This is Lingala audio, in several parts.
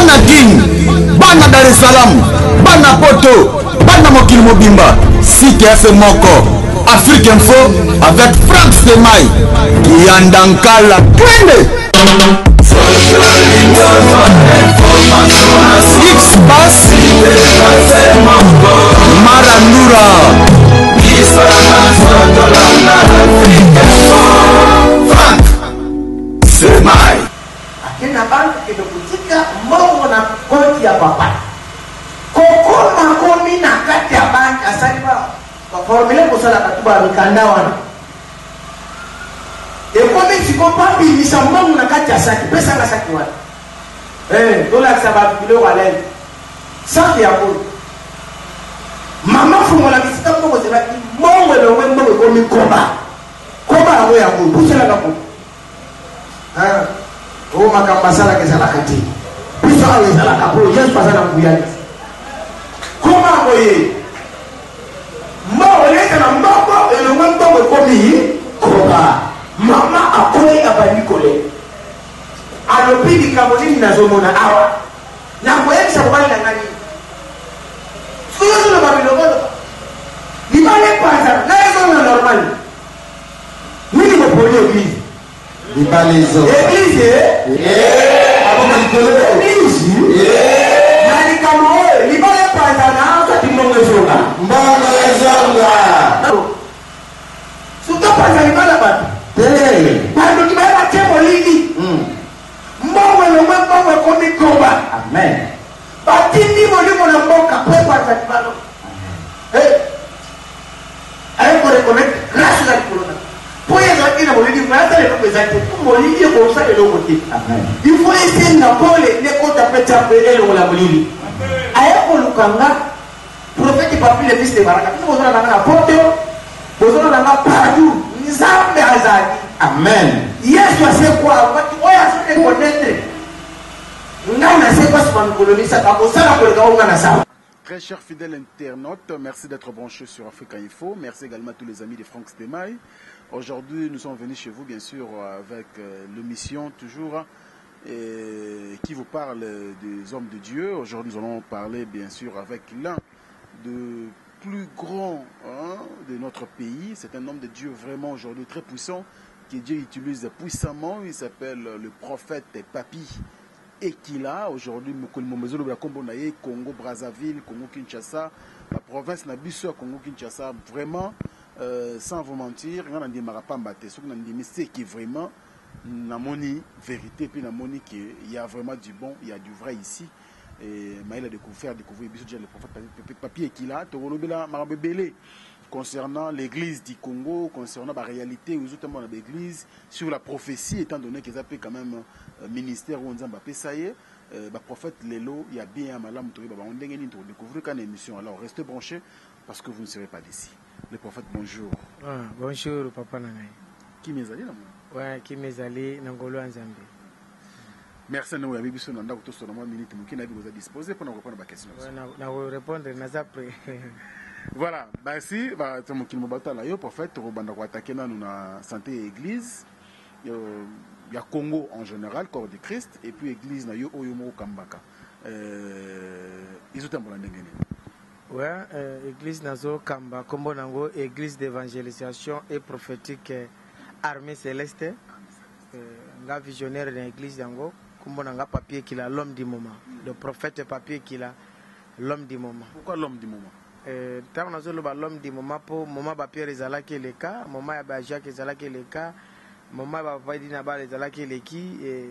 bana Guine, bana Dar es Salaam, bana Poto, bana Mokili Mobimba, Site FM Moko, Afrique Info avec Franck Semaï, Yandankala, Twende. X-Pass, Marandura, Franck Semaï. Akina bantu kidokutika mongo na koti ya papa. Kokoma komi na kati ya banki asaliba. Kwa formule kusala katuba mikanda wana. Ekomi siko papi nisa mongo na kati ya saki. Pesa na saki wana. Dola kisababu kilo walele. Saki ya kuli. Mama fungo la kisita mongo sebaki. Mongo lewe mongo komi koba. Koba hawe ya kuli. Pusela na kuli. Oh makambasala kesala kati. Bisa ale sala kapo yes pasana kuyani. Koma boye. Mole kana mbabo ele mbabo komi koba. Mama akoi abanikole. Alopidi kamoni nazomona awa. Na kueleza kubali na ngani. Sio na babilogolo. Ni bale kwanza na hizo na normal. Mimi ni polio hivi. Église. Église. Église. Nani kama wewe, ni bale kwanza na wakati mbongo zonga. Mbongo zonga. Suto kwanza ni bala batu. Bado kibaya tembo lini? Mbongo lo mbongo komi koba. Amen. Batini molimo na mboka pepa tatibalo. Ayo ko reconnect grâce à la corona. Il faut essayer d'appeler les comptes à péter et le moulin. Aïe, Lukanga, prophète papi le fils de Baraka. Nous avons un apôtre, nous avons un partout, nous avons un azali. Amen. Hier, c'est quoi? On a fait connaître. Nous avons pas ce qu'on colonie, ça va ça la Très chers fidèles internautes, merci d'être branchés sur Africa Info. Merci également à tous les amis de Franck Semaï. Aujourd'hui, nous sommes venus chez vous, bien sûr, avec l'émission toujours qui vous parle des hommes de Dieu. Aujourd'hui, nous allons parler, bien sûr, avec l'un des plus grands de notre pays. C'est un homme de Dieu vraiment aujourd'hui très puissant, que Dieu utilise puissamment. Il s'appelle le prophète Papi Ekila. Aujourd'hui, Congo, Brazzaville, Congo, Kinshasa, la province Nabiso, Congo, Kinshasa, vraiment. Sans vous mentir, c'est qui vraiment namoni vérité puis namoni qu'il y a vraiment du bon, il y a du vrai ici. Et il a découvert le prophète papier qu'il a concernant l'église du Congo, concernant la réalité aux autres l'église sur la prophétie, étant donné qu'ils appellent quand même ministère où on dit ça y est. Le prophète Lelo, il y a bien un malam on découvrir qu'une émission. Alors restez branchés parce que vous ne serez pas d'ici. Le prophète, bonjour. Bonjour, papa Nanay. Qui m'est allé? Ouais, qui m'est allé Nangolo en Zambie. Merci à nous, Yabi Bissou, Nanda, tout ce moment, minute, qui n'a pas disposé pour nous répondre à ma question. Nous allons répondre, nous après. Voilà, merci. C'est mon qui me là, le prophète, Robanda Watake, nous na santé église. Il y a Congo en général, corps de Christ, et puis église, na yo Oyomo Kambaka. Ils ont un bon endroit. Ouais, église Nazo Kamba, Kombo Nango, église d'évangélisation et prophétique armée céleste. Nga visionnaire de l'église Nango, Kombo Nanga papier qu'il a l'homme du moment. Le prophète papier qu'il a l'homme du moment. Pourquoi l'homme du moment? Tant Nazo l'homme du moment pour moment papier Rezala qui est le cas, moment Yabaja qui est le cas, moment Babadi Naba Rezala qui est le qui, et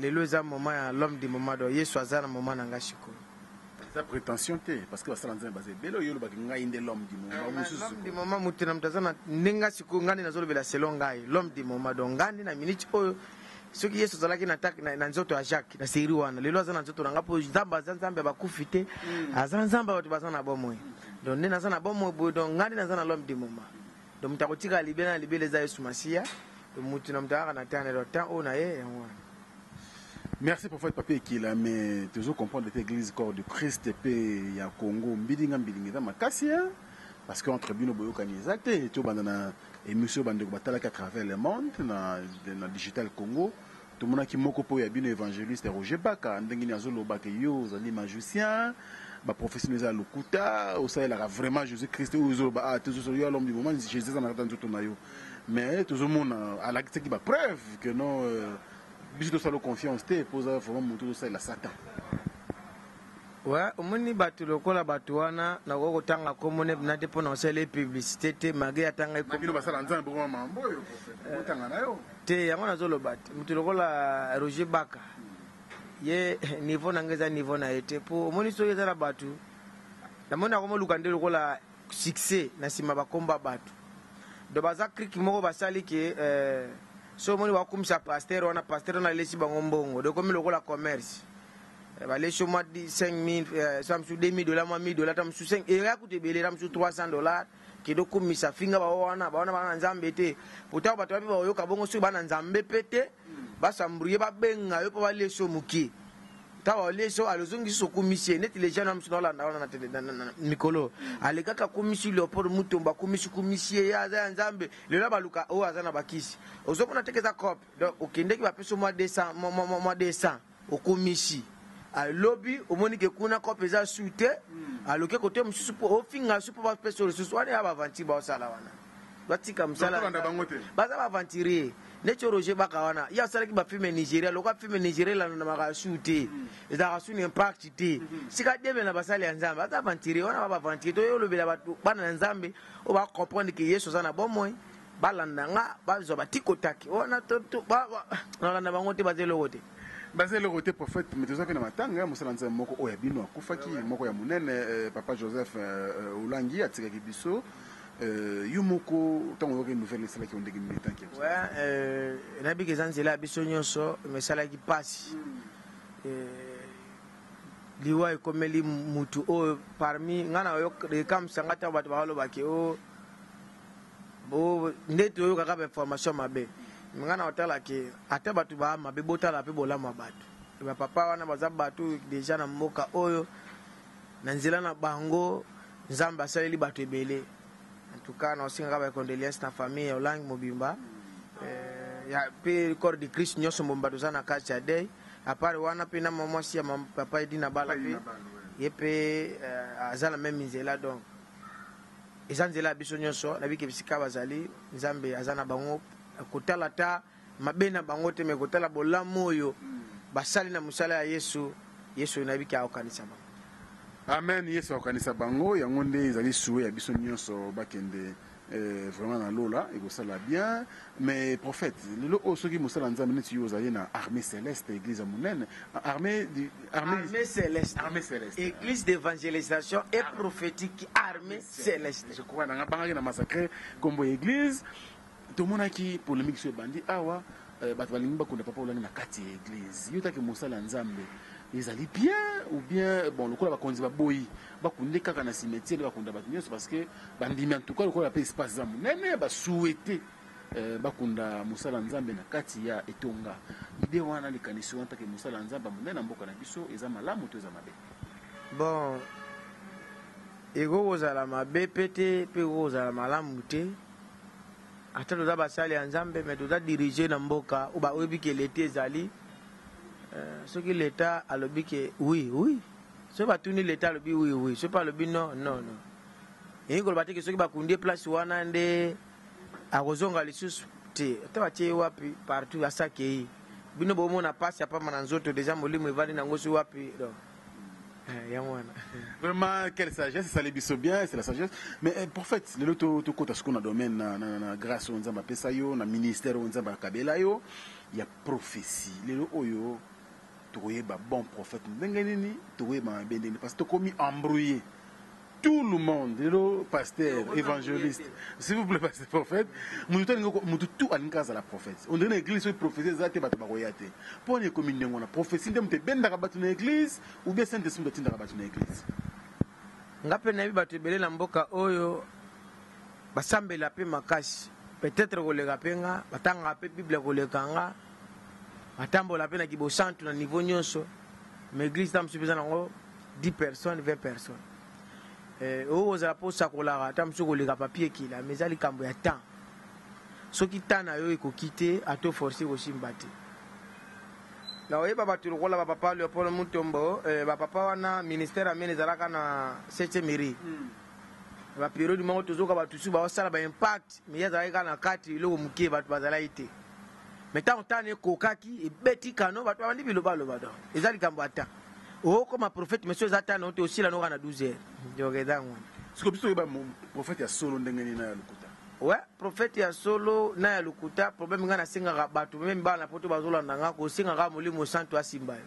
les lois moment l'homme du moment, donc Yeswazan moment Nanga Shiko. La prétention parce que ça basé belo yolo bakinga inde l'homme du moment l'homme du moment mutina mtazana nenga siku ngani nazolo bela selon ngai l'homme du moment donc ngani na minute oyo soki yesu zalaki na tak na nzoto ya Jacques na seri wana lelo azana nzoto nanga po zamba bakufite azana zamba watu bazana bomoy donc nena zana bomoy bo donc ngani nazana l'homme du moment donc mtakotika libena libele za Yesu Masia donc mutina mtaka na tane le temps on a Merci prophète papier qui là mais toujours comprendre cette église corps de Christ et puis ya Congo mbidinga mbidinga makasi parce que entre bino boyo kanizate to bandana émission bande ko batala à travers le monde na digital Congo tout le monde qui moko po ya bino évangéliste Roger Baka ndenge ni azoloba ke yo zali magicien ba professionnel à lokuta au ça il a vraiment Jésus Christ ou zoloba ah tout sur l'homme du moment Jésus en attend tout na yo mais tout le monde a la qui ba preuve que non biso ça le confiance te posa vraiment tout ça la Satan. Ouais, omoni batu lokola batu wana na ko tanga komone na te pona osele publicité te magi atanga ko bino basala nzambe ko mambo yo ko tanga na yo te yango na zolo batu mutu lokola Roger Baka ye niveau nangeza niveau na ete po omoni so yeza batu na mona ko moluka ndelo lokola succès na sima bakomba batu do baza kriki moko basali ke so omoni wakumisa pasteur na lesi bangombongo do komi lokola commerce les chômeurs de 5 000, ça me sous 2 000 $, moi 1 000 $, ça me sous 5 et là coûte belé, ça me sous 300 $, qui do comme ça finga ba wana nzambe te. Pourtant ba tobi ba yo kabongo so ba nzambe pete, ba sambrouiller ba benga yo pa les chomuki. Ta ba les so alozongi so commission net les gens am sous la na Mikolo. Ale kaka commission le pour mutomba commission ya za nzambe. Le la baluka o azana bakisi. Ozokona tekeza cop. Donc okende ki ba peso mois 200 mois 200 au commission. A lobby au monique kuna kopeza suite a loke côté mususu po ofinga supo ba peso susu wani aba vanti ba sala wana batika msala baza ba vantiri ne Roger Baka wana ya sala ki ba filme Nigeria loka filme Nigeria la na maka shoote eza ka suni impact te sika debe na basali ya nzambe baza vantiri wana ba vantiri to yo lobela batu bana nzambe o ba comprendre que Yesu sana bomoi balanda nga bazo batiko taki wana to ba na bangote bazelo wote basé le côté prophète mais tout ça que na matanga musala nzambe moko oya bino akufaki moko ya munene papa Joseph Ulangi atika kibiso yumoko tango ke nouvelle sala ki ondeki militant ki ouais nabi ke zanzela biso nyonso mesala ki pasi liwa ekomeli mutu o parmi ngana yo kam sangata bato bahalo bake o bo ndeto yo kaka information mabe ngana otala ke ata batu ba mabe botala pe bolama batu ba papa wana baza batu deja na mboka oyo na nzela na bango nzamba saleli batu ebele en tout cas na osinga ba condoléances na famille ya Olangi Mobimba ya pe corps de Christ nyoso mbomba dozana kacha day apart wana pe na mama si ya papa edina bala pe yepe azala même nzela donc ezanzela biso nyoso na biki bisika bazali nzambe azana bango kotala ta mabena bango te me kotala bolamu oyo basali na musala ya Yesu na biki aokanisa bango. Amen. Yesu aokanisa bango yango nde ezali souhait ya biso nyonso bakende vraiment na lola et ça la bien mais prophète lelo osoki musala nzambe neti yo zali na armée céleste église monene armée céleste église d'évangélisation et prophétique armée céleste je crois na bangaki na massacre kombo église tout le monde qui polémique sur bandi awa bato balingi bakunda papa Olangi na kati église yo taki musala nzambe ezali bien ou bien bon lokola bakonzi baboyi bakunde kaka na cimetière bakunda bato nyonso parce que bandimi en tout cas lokola pe espace za munene ba souhaiter bakunda musala nzambe na kati ya etonga ide wana likanisi wana taki musala nzambe munene na mboka na biso eza malamu to eza mabe bon ego ozala mabe pete pe ozala malamu te ata toza basali ya nzambe me toza dirige na mboka oba oyebi ke leta ezali soki leta alobi ke oui soki batuni leta alobi oui soki alobi non yengi koloba te ke soki bakundi place wana nde akozonga lisusu te ata batie wapi partout asakei bino bomona pasi apama na nzoto deja molimo evandi nango si wapi vraiment quelle sagesse ça les biso bien c'est la sagesse mais prophète le to kota ce qu'on a domaine na grâce au nzamba pesa yo na ministère au nzamba kabela yo il y a prophétie le oyo toyeba bon prophète ndenge nini toyeba bendeni parce que comme embrouillé tout le monde le pasteur évangéliste s'il vous plaît pasteur prophète mutu tout alinkaza la prophète on donne l'église sur prophétie zate bato bakoyate pone comme ndengo na prophétie ndemte bendaka bato na église ou bien saint esprit tindaka bato na église ngape na bato ebele na mboka oyo basambela pe makasi peut-être koleka penga batanga pe bible kolekanga batambola pe na kibosantu na niveau nyonso mais église tam supposé nango 10 personnes 20 personnes ozala posa kolaka ata mosu koleka papier kila mais ezali likambo ya temps soki temps na yo ekoki te ato force kosimba te na oyeba bato lokola bapapa Léopold Mutombo bapapa wana ministère amene ezalaka na 7e mairie baperiode moko tozoka bato su baosala baimpact mais ezalaki kaka na kati eloko moke bato bazalaki te mais ntango ntano ekokaki ebeti kano bato babandi bilobaloba do eza likambo ata okoma prophète monsieur eza tano te osila noka na 12 heures donc eza ngwana siko biso oyeba prophète ya solo ndenge nini na ya lokuta ouais prophète ya solo na ya lokuta problème nga nasengaka bato meme bana poto bazolanda nga kosengaka molimo santo asimba yo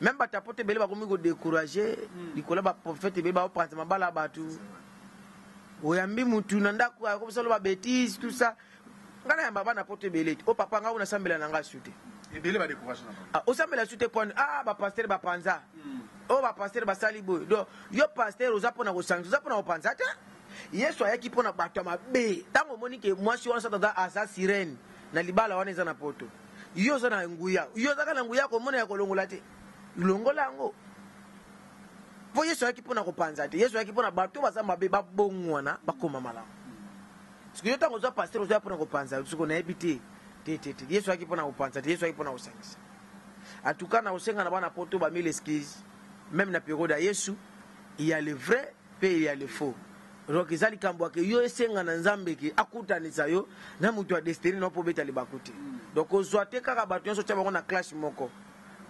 même bato apote ebele bakomi kodécourage likolo baprophète ebele baopanza mabala ya bato oyambi mutu na ndako akobisalo babétise tout ça nga nayamba bana poto ebele te o papa nga unasambela na nga su te ebele badécourage na osambela su te pone bapaster bapanza o bapaster basali boye donc yo paster oza mpona kosangisa oza mpona kopanza te yesu ayaki mpona bato ya mabe ntango omoni ke mwasi wana sata aza sirene na libala wana eza na poto yo oza na nguya yo ozaka na nguya komona ya kolongola te longola yango po yesu ayaki mpona kopanza te yesu ayaki mpona bato baza mabe babongwana bakoma malamu siko yo ntango ozwa paster ozoya mpona kopanza siko nayebi te yesu ayaki mpona kopanza te yesu ayaki mpona kosangisa atuka na kosenga na bana poto ba mille excuses même na période ya yesu il y a le vrai pe il y a le faux donc eza likambo ake yo esenga na nzambe ke akutanisa yo na mutu ya destiny na po beta libaku te donc ozwa te kaka bato nyonso tia bango na classe moko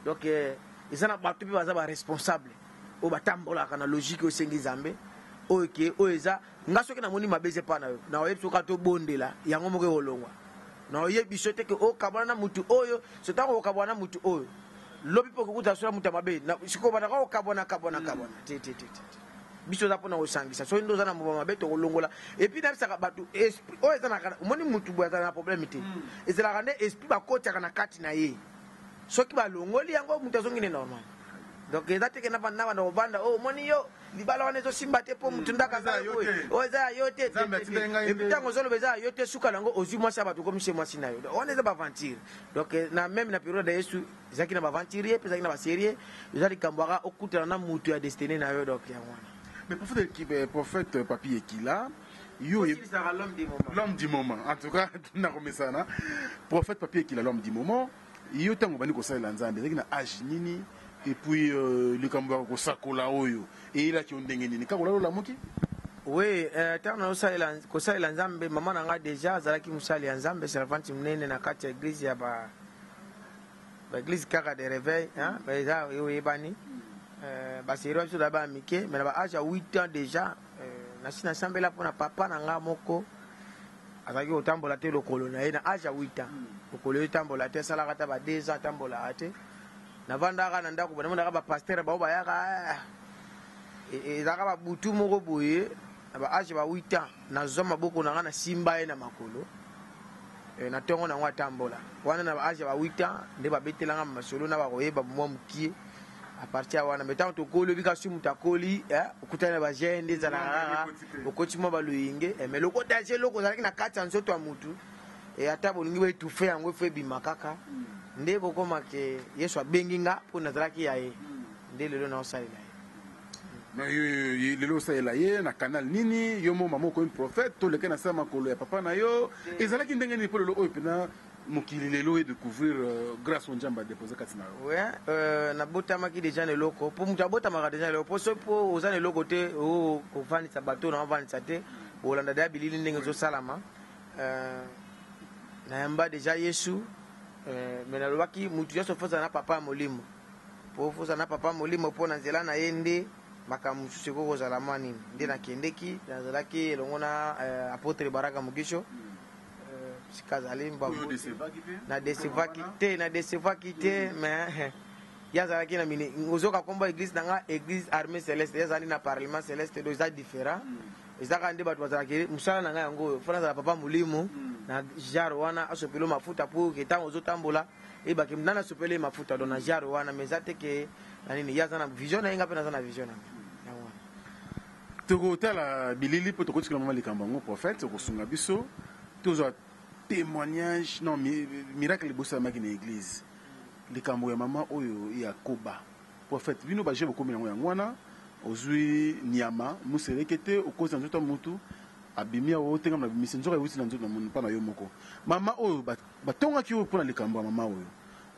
donc eza na bato mpe baza baresponsable oyo batambolaka na logique oyo esengi nzambe oyo ke oyo eza nga soki namoni mabe eze mpa na yo na oyebi soki tobondela yango moko ekolongwa na oyebi so te ke okabwana na mutu oyo so ntango okabwana na mutu oyo lobi mpe okukuta sola mutu ya mabe sikoyo bandaka okabwana te biso oza mpona kosangisa soki nde oza na moba mabe tokolongola epuis nayebisaka bato esprit oyo eza na omoni mutu boye azala na problème te ezalaka nde esprit bakotiaka na kati na ye soki balongoli yango mutu azongine normal donc eza teke na banda kovanda omoni yo libala wana ezosimba te mpo mutu ndaka oyo eza ya yo te epuis ntango ozoloba eza ya yo te suka nango ozwi mwasi ya bato okomise mwasi na yo wana eza baventure donc na meme na periode ya yesu ezalaki na baventurie mpe ezalaki na baserie eza likambo aka okutana na mutu ya destine na yo donc yango wana. Mais prophète Papi Ekila, l'homme du moment. En tout cas, prophète Papi Ekila, l'homme du moment. Yo tango bani ko sala nzambe zaki na âge nini et puis le kamba ko sakola oyo et il a ki ondenge nini ka kolalo la moki. Oui, tango ko sala nzambe mama na nga déjà zalaki musali ya nzambe servante mnene na kati ya église ya ba église kaka de réveil hein ba eza yo ebani baseri biso da ba mike mais na ba âge ya 8 ans déjà nasi nasambela mpona papa na nga moko azalaki kotambola te lokolo na ye na âge ya 8 ans lokolo etambola te asalaka ta ba 2 ans atambolaka te navandaka na ndako namonaka bapaster bao bayaka ezalaka babutu moko boye na ba âge ba 8 ans nazwa maboko na nga na simba ye na makolo na ntongo nango atambola wana na ba âge ba 8 ans nde babetelanga masolo na bakoyeba mwa mokie à partir wana metango tokoli obika su mutu akoli okutani na bagende ezalaka okoti mwa baloyinge mais loko danger loko ozalaki na kati ya nzoto ya mutu ata bolingi boetufe yango efo ebima kaka nde kokoma ke yesu abengi nga mpo nazalaki ya ye nde lelo naosalela ye lelo osalela ye na canal nini yo mo mama okomi prophète toleke na sa makolo ya papa na yo ezalaki ndenge nini mpo lelo oyo mpena mokili lelo découvrir grâce au Nzambe déposer katina ouais nabotamaki déjà na eloko po mutu abotamaka déjà eloko po so po oza na eloko te kovandisa bato na ovandisa te olanda deya bilili ndenge ezosalama nayamba déjà yesu me nalobaki mutu nyonso fozala na papa ya molimo po fozala na papa ya molimo mpo na nzela na ye nde makambo mosusu eko kozala mwa nini nde nakendeki nazalaki elongo na apôtre baraka mokiso sikazali mbabu na desevaki te mais yazalaki na mini ozoka komba église nanga église armée céleste yazali na parlement céleste do eza différent ezaka nde bato bazalaki mosala na ngai yango fona azala papa molimo na jare wana asopeli mafuta po ke ntango ozotambola ebaki nani asopeli mafuta do na jare wana mais eza te ke na nini yaza na vision na ye nga mpe naza na vision na yango wana tokotala bilili mpo tokotikela mama likambo yango prophète okosunga biso tozwa témoignage non miracle bosamaki na église likambo ya mama oyo ya koba prophète bino baje bokomi yango yango wana ozwi nyama museleke te okozi na nzoto ya mutu abimi awo otengama na bimisi nzoka ewuti na nzoto na mpa na yo moko mama oyo batongaki oyo mpona likambo ya mama oyo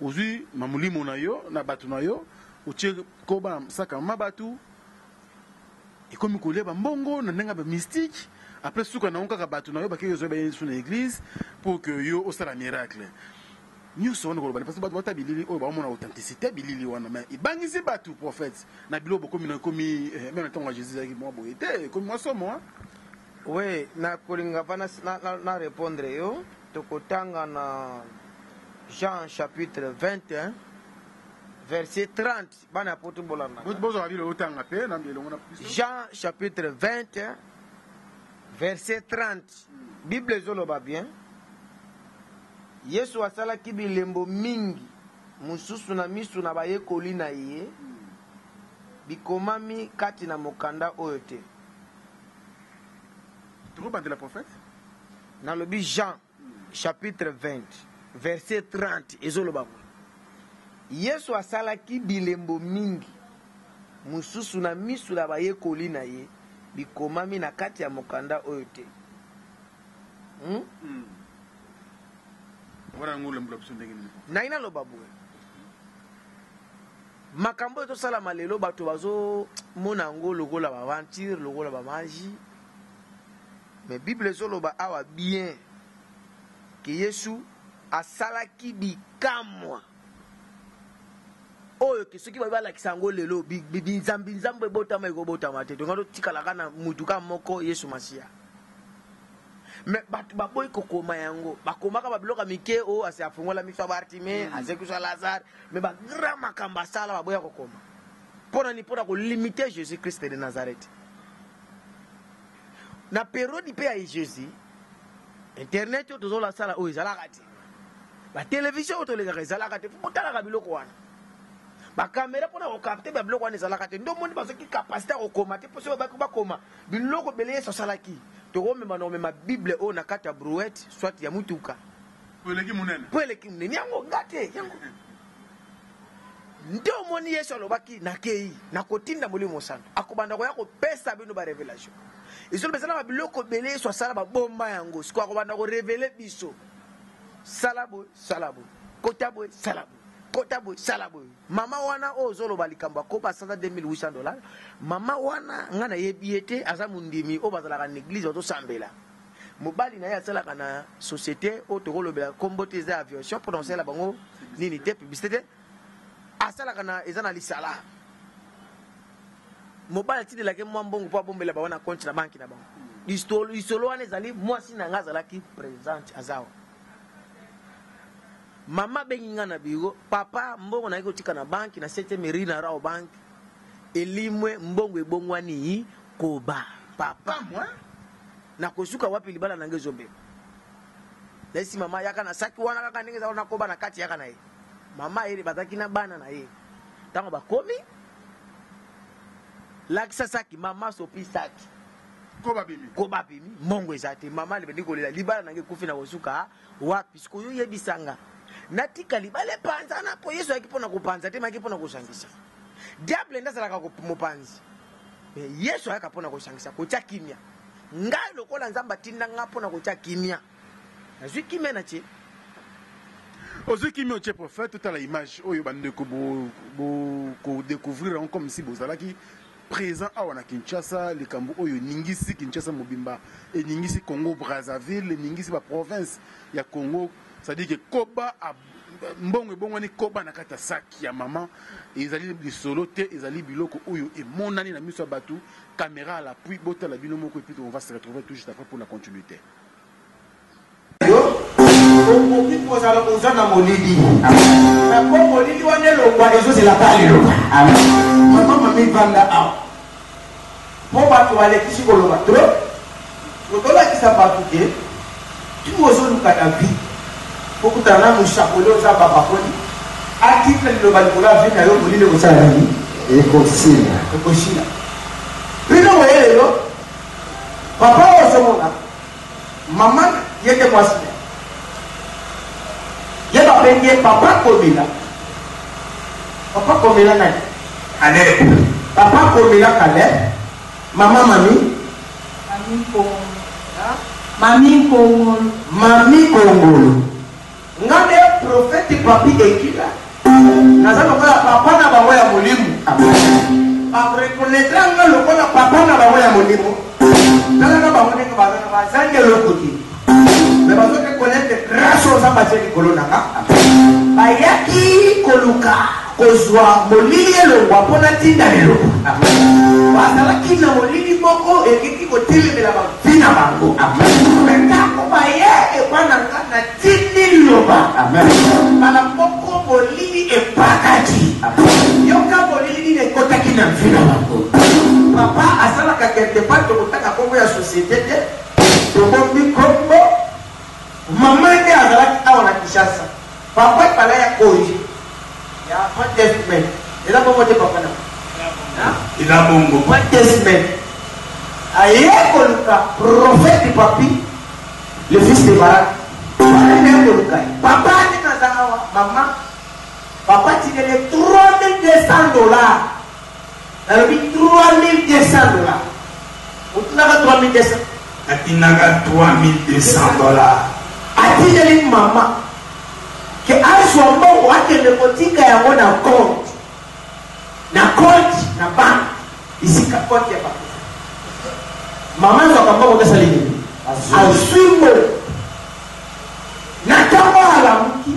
ozui mamulimo na yo na batu na yo otie koba saka mabatu ekomi koleba mbongo na ndenga ba mystique après suka na onka batu na yo bakeye zo ba yesu na église pour que yo osala miracle nyuso wana koloba parce que batu batabilili oyo ba mona authenticité bilili wana mais ibangisi batu prophète na bilo bokomi na komi même temps Jésus a dit moi boyete comme moi somo. Oui, na kolinga vana na répondre yo tokotanga na Jean chapitre 21 verset 30 bana poto bolanda. Jean chapitre 21 verset 30 Bible zoloba bien. Yesu asala kibilembo mingi mususu na misu na bayekoli na ye bikomami kati na mokanda oyo te. De la prophète dans le Jean chapitre 20 verset 30 ezoloba Yesu asalaki bilembo mingi mususu na misu na bayekoli na ye bikomami na kati ya mokanda oyo te. Na ina loba boye makambo to sala malelo bato bazo mona ngo lokola ba aventure lokola ba magie. Mais Bible zoloba awa bien que Yesu asalaki bikamwa oyo ke soki babala kisango lelo binzambi nzambe botama ekobotama te tonga tikala kana mutuka moko Yesu Masia. Mais batu baboy kokoma yango bakomaka babiloka mike o ase afungola miso Bartime ase kusala Lazare mais ba grand makamba sala baboya kokoma pona ni pona ko limiter Jésus Christ de Nazareth. Na période pe ya Jésus internet to zola sala o ezalaka te ba télévision to lega ezalaka te fotala ka biloko wana ba caméra pona ko capter ba biloko wana ezalaka te ndo moni basoki capacité ko koma te poso ba koma biloko beleye so salaki to ko mema no mema Bible o na kata brouette soit ya mutuka po eleki munene yango ngate yango ndo moni Yesu alobaki na kei na kotinda molimo sana akobanda ko ya ko pesa bino ba révélation. Isolo bezala ba biloko belé so sala ba bomba yango siko akobanda ko révéler biso salabo kotabo salabo mama wana ozolo balikamba ko ba sasa $2,800 mama wana ngana yebiete aza mundimi o bazala ka église oto sambela mobali na ya sala kana société o to kolobela kombote za aviation prononcer la bango nini te publicité asala kana ezana lisala mobile tidi la ke mwambongo po bombela ba wana compte na banki na bango isolo wana ezali mwasi na ngazala ki présente azawa mama benginga na bigo papa mbongo na iko tika na banki na 7e rue na rao bank elimwe mbongo ebongwani koba papa na kosuka wapi libala na ngezombe lesi mama yaka na saki wana kaka ndenge za na koba na kati yaka na ye mama ere bataki na bana na ye tango bakomi lakisa saki mama sopi saki koba bimi mongo ezate mama lebendi kolela libala nange kufi na kosuka wapi siko yo yebisanga natika libale panza na po Yesu akipona kupanza te makipona kusangisa diable ndazalaka kumopanzi Yesu akapona kusangisa kocha kimia ngai lokola nzamba tinda ngapo na kocha kimia azwi kimia na che Ozu qui me prophète toute l'image oyo bande ko découvrir comme si bozalaki présent à Kinshasa le Kambo oyo ningisi Kinshasa mobimba et ningisi Congo Brazzaville ningisi ba province ya Congo, c'est-à-dire que koba mbongo bongwani koba na kata saki ya maman ezali bisolo te ezali biloko oyo e monani na miso batu caméra à l'appui bota la bino moko et puis on va se retrouver tout juste après pour la continuité. Okoki kozala kozana molidi na ko molidi wana lokwa ezozela pale lokwa mama mami vanda awa po bato balekisi koloba trop otolakisa bato ke tu ozoluka na vie pokutana mushakolo oza babakoli article liloba likolo ya vie na yo molili ekosala nini ekosila bino moye lelo papa ozomona mama yete mwasi yeba penye papa komila nani ale papa komila kale mama mami kongolo ngande prophète papi ekila naza lokola papa na bango ya molimo bareconnaîtra nga lokola papa na bango ya molimo talaka bango ndenge bazangi eloko te me bazoke connaître grâce oza batie likolo na nga bayaki koluka kozwa molili elongwa mpona ntinda lelo bazalaki na molili moko ekiki kotelemela bavi na bango ntango baye ekwananga na tindi liloba bana moko molili epakaki yoka molili nini ekotaki na vi na bango papa asalaka quelque part tokotaka kombo ya société te tobombi kombo mama nde azalaki awa na Kinshasa papa epala ya koji ya one testament eza bongo te papa na ila bongo one testament aye koluka prophète papi le fils de Barak aye koluka papa ane naza awa mama papa tinele $3200 nalobi $3200 otunaka $3200 atinaka $3200 atineli mama ke azwa mbongo akende kotika yango na compte na banque isika compte ya papa mama azwaka mbongo tesali nini azwi mbongo na ntango alamuki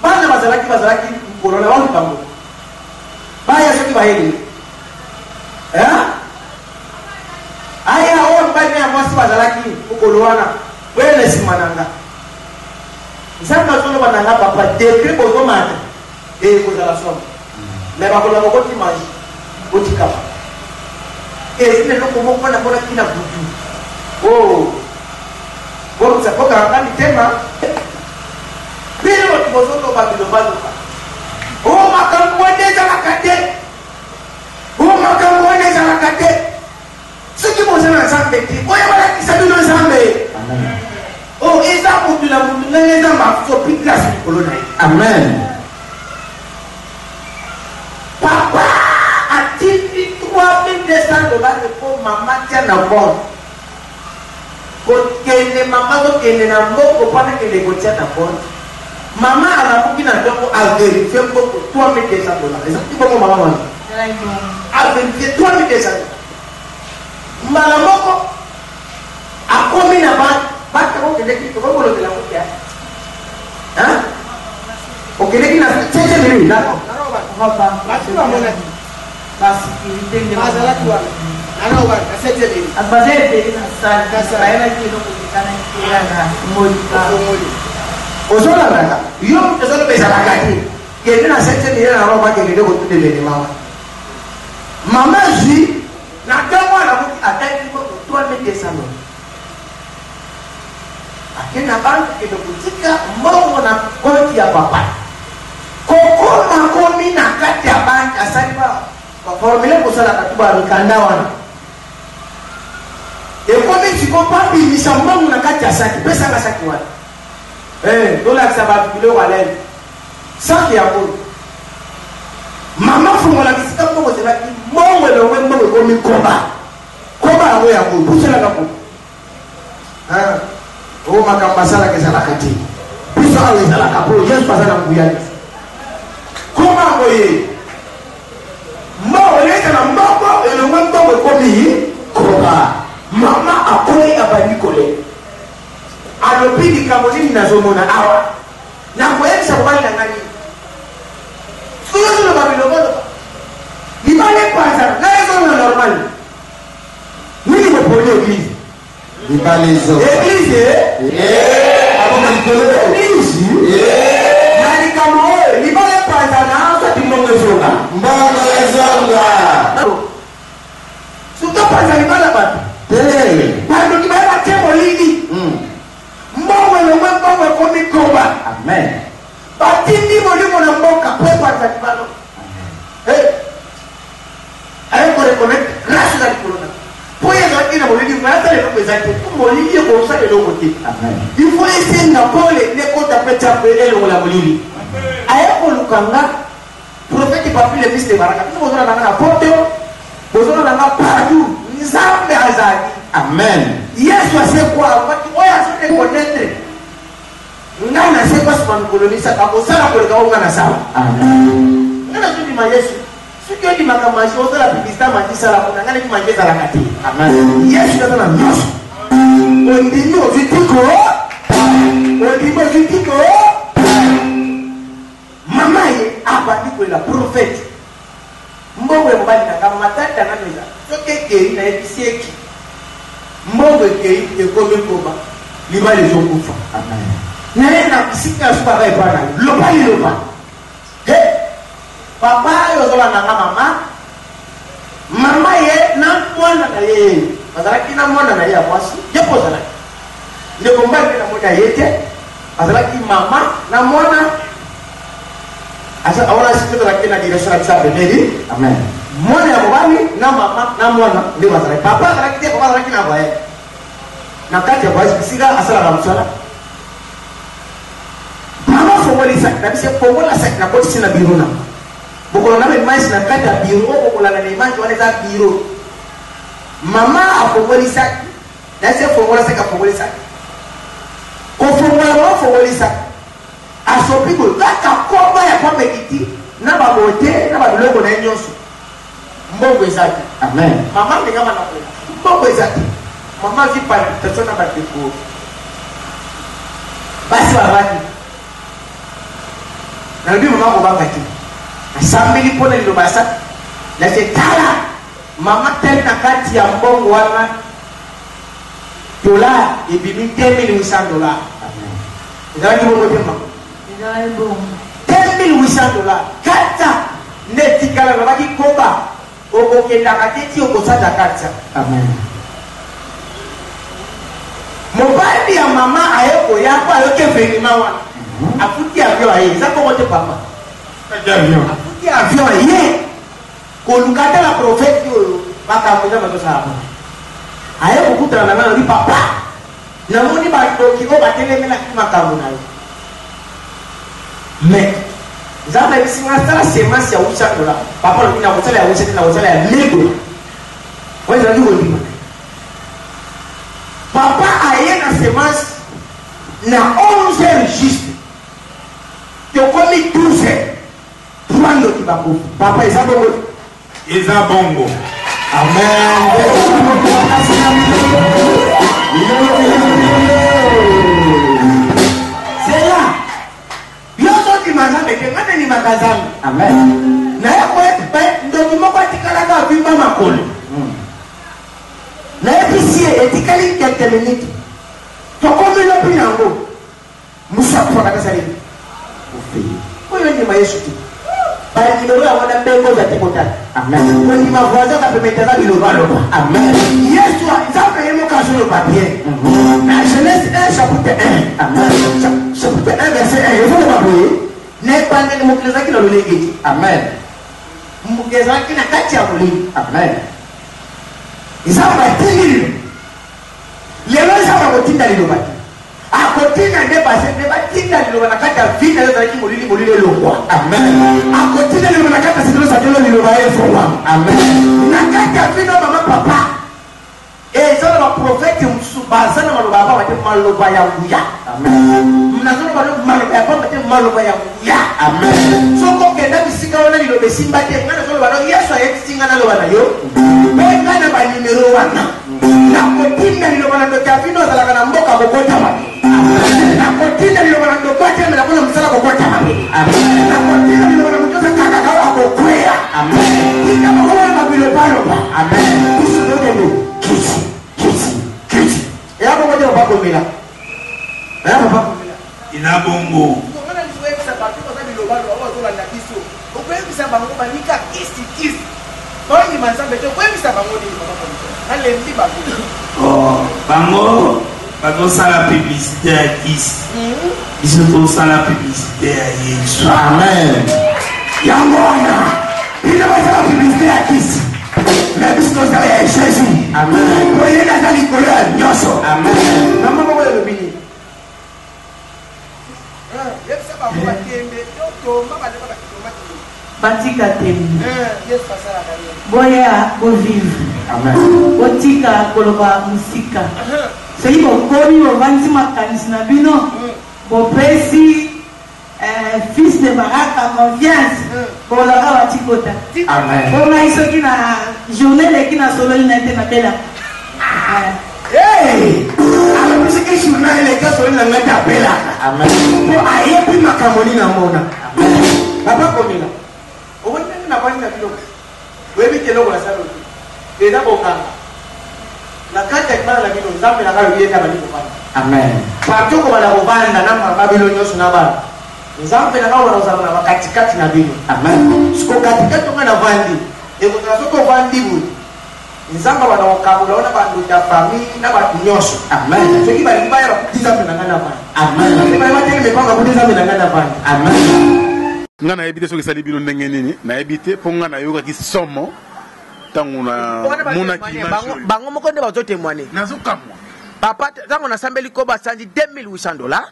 bana bazalaki mkolona waluka mbongo baya soki bayeli aya oyo mbani ya mwasi bazalaki mokolo wana wele nsima na nga nzambe azoloba na nga papa dekre bozomata ekozala somo me bakoloba kotimange otikama ezina eloko moko wana mpona kina butu bokanga mitema bino bato bozoloba bilobaloba makambo wana ezalaka te makambo wana ezalaka te soki boza na nzambe te oyo balakisa bino nzambe eza mutu na mutu ndenge nzambe asopi grâce likolo na ye amen papa atindi $3200 po mama tia na bonde kokende mama kokende na mboko mpona kende kotia na bonde mama alamuki na ndoko averifie mboko $3200 ezaki bongo mama wana averifie $3200 mbala moko akomi na bata kokeleki tokokolokela kokia okeleki na tete mimi nako basi bamonaki basikirite nde bazalaki wana nano ba kasete mimi abazete na sala yana kino kulikana kirana moli ozolanga yo ezolo bezalaka te kende na sete mimi na roba kende ko tudelele mama ji na ntango alamuki ataki moko $3200 akenda banki kende kotika mbongo na konti ya papa kokoma komi na kati ya banki asali baformule kosalaka tu bamikanda wana ekomi siko babimisa mbongo na kati ya saki pesanga saki wana tolakisa bato biloko alele saki ya mbongo mama fungola bisika mbongo zelaki mbongo elongwe mbongo ekomi koba yango ya mbongo buselaka mbongo makambo asalaka ezalaka te biso awa ezalaka po yesu aza na mbuyani koma yango ye mbongo eleka na mbongo elongwe mbongo ekomi koba mama akoyi abandi kole alobi likambo nini nazomona awa nakoyebisa mobali na ngani sozoloba biloboloba libala epanza na ezona normal nini moponi eglise église na likambo oyo libala epanza na azati mbongo ezonga suto panza libala bato bato kibaya batie molili mbongo elongwe mbongo ekomi koba batindi molimo na mboka po epanza libala aye koreconnaitre grâce na likolo na po ezalaki na molili mayata leloko eza te po molili ekosala eloko te il faut esenga pole nekota peta pe elongola molili aye kolukanga prophète papi le fils de Baraka biso bozona nanga na poto bozona nanga partout nzambe azali amen yesu asekwa maki oyo azoreconnaître ngana c'est pas ce kolonisa ka osala ko ka ngana sawa amen ngana tuni ma Yesu suki odi makamashi osala publicité mati sala ko ngana ki manje sala kati amen Yesu na nyos ondimi ovitiko mama ye abandi ko la prophète mbongwe mbali na kama matata na meza soke keri na ebisieki mbongwe keri ekomi koma libali zokufa amen nene na kisika suka ba ipana loba he papa yo zola na mama ye na mwana na ye bazalaki na mwana na ye akwasi yepo zalaki ndeko mbali na mwana yete bazalaki mama na mwana asa awala sikito la kina direction ya sabe nedi amen mwana ya mwana na mama na mwana ndio bazalaki papa bazalaki te papa bazalaki na bae na kati ya bae siga asala la msala mama fongoli sak na bise fongola sak na koti sina biruna bokola na mais na kati ya biro bokola na imani wale za biro mama afongoli sak na se fongola sak afongoli sak ko fongoli sak asopiko kaka koba ya kwa mekiti na babote na babiloko na nyonso mbongo ezaki amen mama ngama na kwa mbongo ezaki mama zipani tetsona bateko basi babaki na bibi mama ko bakati asambili pona lilo basa na setala mama tena kati ya mbongo wana dola ibimi $10,800 amen ndio mbongo tema $10,800 kata netikala babaki koba okokenda kateti okosata kata amen mobali ya mama ayeko yako ayoke venima wana afuti avion aye zako mote papa afuti avion aye kolukata la prophète yo bakamuza mazosa hapo ayeko kutana na nani papa na moni ba doki o batelemela kimakambo nayo mais zama bisinga sala semence ya $800 papa lukina kutala ya $800 na kutala ya $1,000 wewe ndio ndimo papa aye na semence na 11 heures juste to komi 12 heures prendre kibako papa eza bongo amen mazambe ke ngane ni makazambe amen na yako ndo moko atikala ka vimba makolo na episi etikali quelques minutes to komi lo pinango musa kwa kabisa lini ufi wewe ni Yesu tu bali nimero ya wana mbengo za timota amen kwa ni mavaza ka pemeteza bilobalo amen Yesu azambe yemo kasolo papier na Genèse 1 chapitre 1 amen chapitre 1 verset 1 il faut le voir ne pande ni mukeza kila lolege amen mukeza kila kati ya mulini amen izamba tili lelo zaba kotinda lilo baki akotinda ne base ne batinda lilo na kati ya vita leo zaki mulini lokwa amen akotinda lilo na kati ya sidilo sadilo lilo bae fwa amen na kati ya vino mama papa ezala ba prophète msubazana maloba baba wate maloba ya nguya amen mnazona balo maloba ya baba wate maloba ya nguya amen soko kenda bisika wana lilobe simba te ngana solo balo Yesu ayetinga na loba na yo benga na ba numero wana na kotinda liloba na ndoka vino zala kana mboka kokota ma amen na kotinda liloba na ndoka te na kuna msala kokota ma amen na kotinda liloba na mtoza kaka kawa kokwea amen tika makola mabilo palo amen kusudodo kisi yako moja bako mila yako bako mila ina bongo ngona nizoe sababu kwa sababu lobalo wao zola na kiso ukwebi sababu kwa nika kisi toni mansambe to kwebi sababu ndi baba ale ndi bako oh bango bazo sala publicité ya kisi biso to sala publicité ya Yesu amen yangona ina basala publicité ya kisi mais puisque vous avez Jésus amen voyez la dans l'école nyoso amen maman ko le bini yesa ba ko batembe to mama le ba kitomati batika tembe yes pasala kali boya bo vivre amen botika koloba musika soki bokomi bovanzi makanisi na bino Popesi, fils de Baraka, confiance pour la Rawatikota. Amen. Pour moi, ceux qui na journée, qui na solo, il n'a été appelé. Hey! Alors, c'est que journal, les gars, sont là, on a appelé là. Amen. Pour aller plus ma camoni na mona. Papa, comme là. Au moins, on n'a pas dit la vie. Vous avez vu que l'on a ça. Et là, bon, la carte est mal à la vie, nous avons la vie à la vie. Amen. Partout comme la Robane, la Nama, Babylone, Sunaba. Nous avons fait la vie à la Katikati na vie. Amen. Ce qu'on Katikati, on a vendu. Et vous avez fait qu'on vendit. Nzamba wana okabula ona bandu ya famille na bandu nyonso. Amen. Soki bali baya bakutiza mbena ngana bana. Amen. Soki bali bateli mepanga kutiza mbena ngana bana. Amen. Ngana ebite soki sali bino ndenge nini na ebite po ngana yoka ki somo tangu na mona ki bango moko nde bazo témoigner. Nazo kamwa. Papa tango na sambeli koba sanji $2800.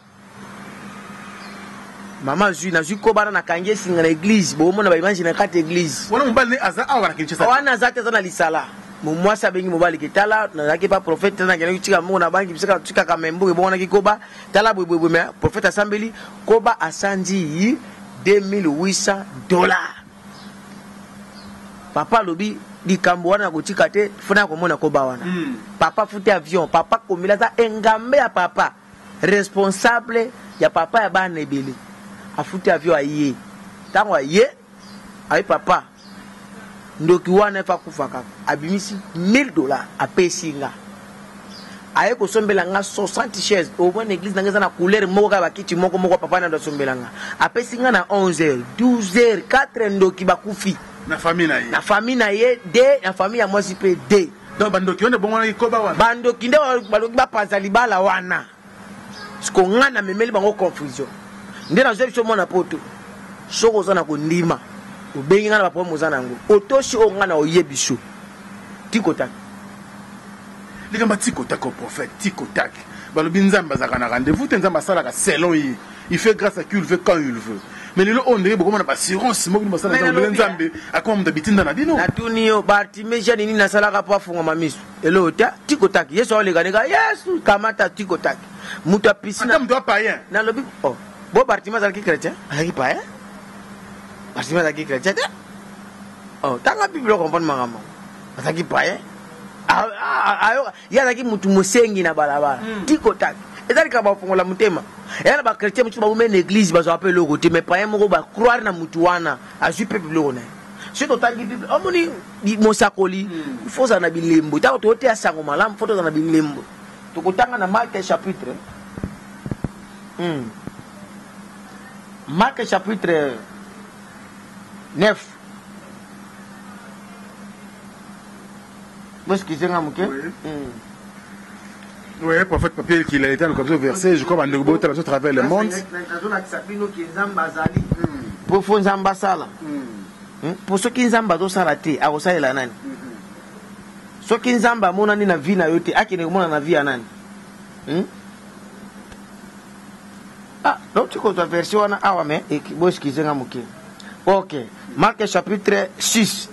Maman zui na zui koba na kangie singa na église bo mona ba imagine na kati église. Wana mbali aza awa na kinchesa. Wana zate za na lisala. Mwasa bengi mobali kitala na zaki pa prophète na ngena kitika mo na bangi bisaka tika kamembo bona kikoba tala bwe me prophète asambeli koba asanji $2800. Papa lobi likambo wana kutika te funa komona koba wana. Papa fute avion, papa komila za engambe ya papa responsable ya papa ya bana ebele. Afute avion aye. Tango aye ay papa ndoki wana fa kufaka abimisi $1000 apesinga aye ko sombela nga 60 chaises au moins église na couleur moko ka bakiti moko papa na ndo sombela nga apesinga na 11h 12h 4 ndoki bakufi na famille na ye de na famille ya mwasi pe de donc bandoki wana bongo na koba wana bandoki nde baloki bapanza libala wana siko ngana memeli bango confusion nde na zebiso mona poto soko zana ko ndima ubengi ngana ba pomo zana ngo otoshi o ngana oyebiso tikotak ligamba tikotak au prophète tikotak balobi nzamba zaka na rendez-vous te nzamba sala ka selon yi il fait grâce à qui il veut quand il veut mais le on dirait beaucoup na assurance mo bi masala nzambe akoma mtabitinda na bino na tunio barti meja nini na sala ka pa funga mamiso elota tikotak yeso ole kaneka yesu kamata tikotak muta piscine mtu païen na lobi oh bo barti mazala ki chrétien aki païen barti mazala ki chrétien oh tanga biblo comprendre mangama azaki païen ayo yazaki mutu musengi na balabala tikotak ezali ka ba fungola mutema yana ba chrétien mutu ba mena église ba zo appelle le côté mais païen moko ba croire na mutu wana azu peuple lo na c'est totangi bible omoni mosakoli il faut ça na bilembo ta to te asango malamu faut ça na bilembo to kotanga na Marc chapitre Marc chapitre 9 Parce que c'est un mot. Oui, prophète papier qu'il a été dans le verset, je crois, à travers le monde. Pour ceux qui nzamba do salate, a osala la nani. Ceux qui nzamba mona ni na vie na yote, akine mona na vie anani. Ah, donc tu comptes la version na awame et qui bosse qui zenga muke. OK. Marc chapitre 6.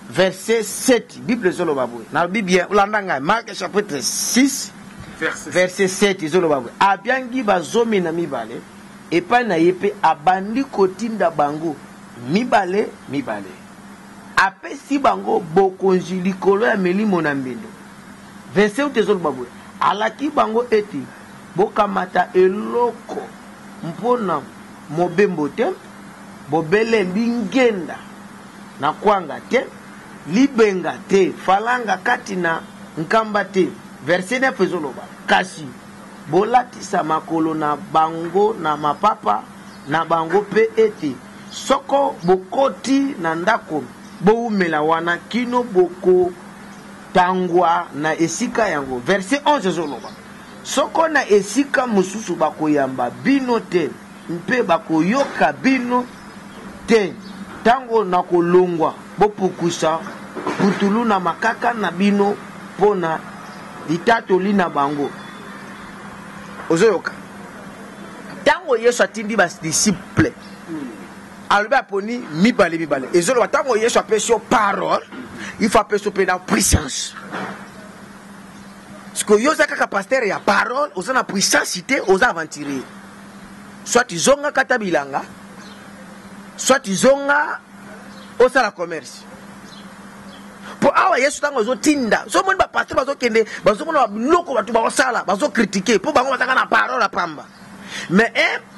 Verset 7, Bible zolo babou. Na Bible ulandanga Marc chapitre 6 verset 7 zolo babou. Abiangi bazomi na mibale epa na yepe abandi kotinda bango mibale. Apesi bango bokonzi likolo ya melimo na mbendo. Verset zolo babou. Alaki bango eti bokamata eloko mpona mobembo te bobele lingenda na kwanga te libenga te falanga kati na nkamba te. Verset 9 ezoloba kasi bolatisa makolo na bango na mapapa na bango pe ete soko bokoti na ndako boumela wana kino boko tangwa na esika yango. Verset 11 ezoloba soko na esika mususu bakoyamba bino te mpe bakoyoka bino te tango na kolongwa bopukusa putulu na makaka na bino pona litatoli na bango. Ozoyoka tango Yesu atindi bas disciple alobi aponi mibale ezoloba tango Yesu apesi yo parole il faut apesi pe na puissance. Parce que yo za kaka pasteur ya parole oza na puissance te oza aventurer soit zonga kata bilanga soit zonga osala commerce po awa yesu tango zotinda so moni ba pasteur bazokende bazomona biloko batu basala bazocritiquer po bango batanga na parole pamba mais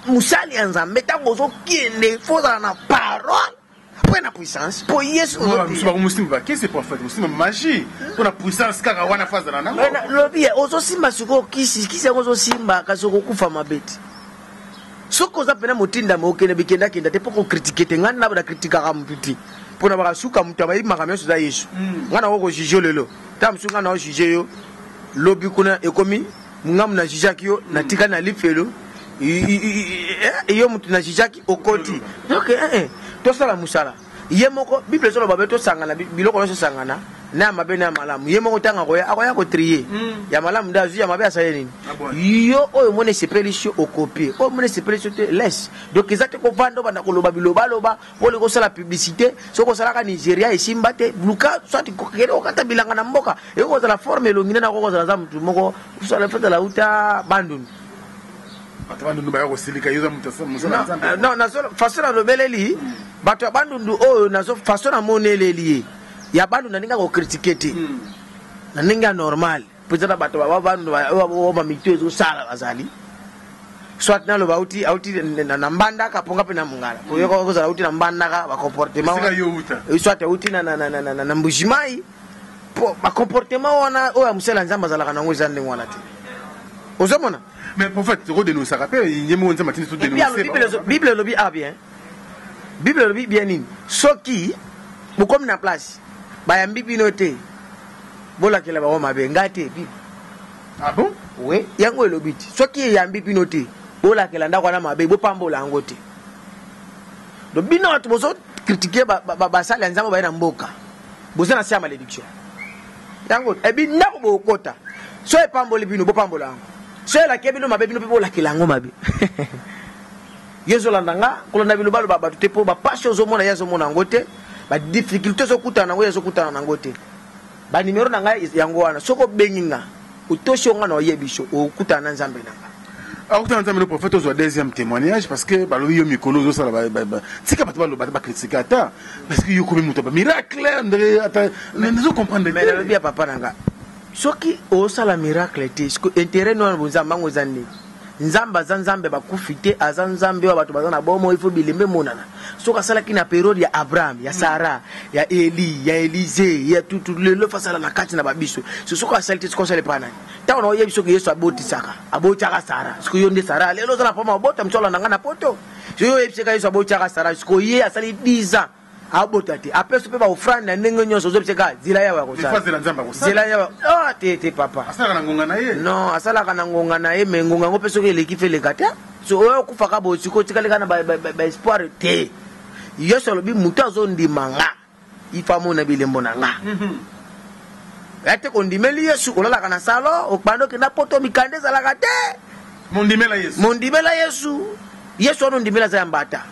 musali ya nzambe tango zokende fozala na parole pour la puissance pour yesu qu'est-ce que prophète muslim magie pour la puissance kaka wana faza na nango lobi ozo simba siko kisi ozo simba kasoko kufa mabeti soko za pena motinda mokene bikenda kenda te poko critiquer te ngana na ba critique ka mputi pona ba suka mutu ba imaka meso za yesu ngana woko jijo lelo tam sunga na jijo yo lobi kuna ekomi ngam na jijaki yo na tika na lifelo iyo mutu na jijaki okoti donc to sala musala yemoko bible solo babe to sangana biloko so sangana na mabe na malamu yemoko tanga akoya ko trier ya malamu ndazu ya mabe asaye nini yo oyo mone sepelisho okopie oyo mone sepelisho te laisse donc ezate ko vando bana ko loba biloba loba pole ko sala publicité soko sala ka Nigeria esimba te luka soit ko kere o kata bilanga na mboka e ko sala forme longina na ko sala za mutu moko sala fete la uta bandun Bandundu ba yako silika yuza musala non nazo façon na lobeleli bato ya bandundu oyo nazo façon na moneleli ya bandu na ninga ko critiquer te na ninga normal peut-être bato ba bandu ba mito zo sala bazali soit na lo bauti na mbanda ka ponga pe na mungala ko yoko ko za uti na mbanda ka ba comportement soit uti na mbujimai po ba comportement wana oya musela nzamba zala kana ngoza ndenge wana te ozomona. Mais en fait, tu nous as rappelé, il y a des matins tout dénoncé. Bible lobby a bien. Bible lobby bien in. So qui, vous comme na place, ba yambi binote. Bola kela ba ma be ngate bi. Ah bon? Oui, yango lobby. So qui yambi binote. Bola kela ndakwa na mabe bo pambola ngote. Do bino to bozo critiquer ba sala nzambo ba na mboka. Bozo na sia malédiction. Yango e bi ndako bo kota. So e pamboli bino bo pambola ngo. So la kebino mabe bino people la kilango mabe yezo landanga kolanda bino balo ba tepo ba passion zo mona yezo mona ngote ba difficulté zo kutana ngo yezo kutana na ngote ba numero nanga yango wana soko benginga utosho nga no yebisho o kutana nzambe nanga akutana nzambe le prophète zo deuxième témoignage parce que ba lo yo mikolo zo sala ba tika bato ba critiquer ata parce que yo comme muto ba miracle ndre ata nezo comprendre mais le bien papa nanga soki osala miracle te siko intérêt no nzamba ngozande nzamba zanzambe bakufite azanzambe wa bato bazana bomo ifo bilembe monana soka sala kina periode ya Abraham ya Sarah ya Eli ya Elise ya tutu le fasala na kati na babiso soka sala te siko sala pana ta ono yebi soki Yesu abotisaka Sarah siko yonde Sarah lelo zala poma obota mchola nangana poto yo yebi seka Yesu abotisaka Sarah siko ye asali 10 ans abotati apeso pe ba ofrande ndenge nyonso zo pseka zila yawa ko sa zila yawa te papa asala kana ngonga na ye non asala kana ngonga na ye mengonga ngo peso ke leki fele kata so oyo kufa ka bo siko tikale kana ba espoir te yeso lobi mutu azo ndimanga ifamo na bilembo na nga ate ko ndimeli Yesu olala kana salo okpando kenda poto mikande zala kate mondimela Yesu ono ndimela za mbata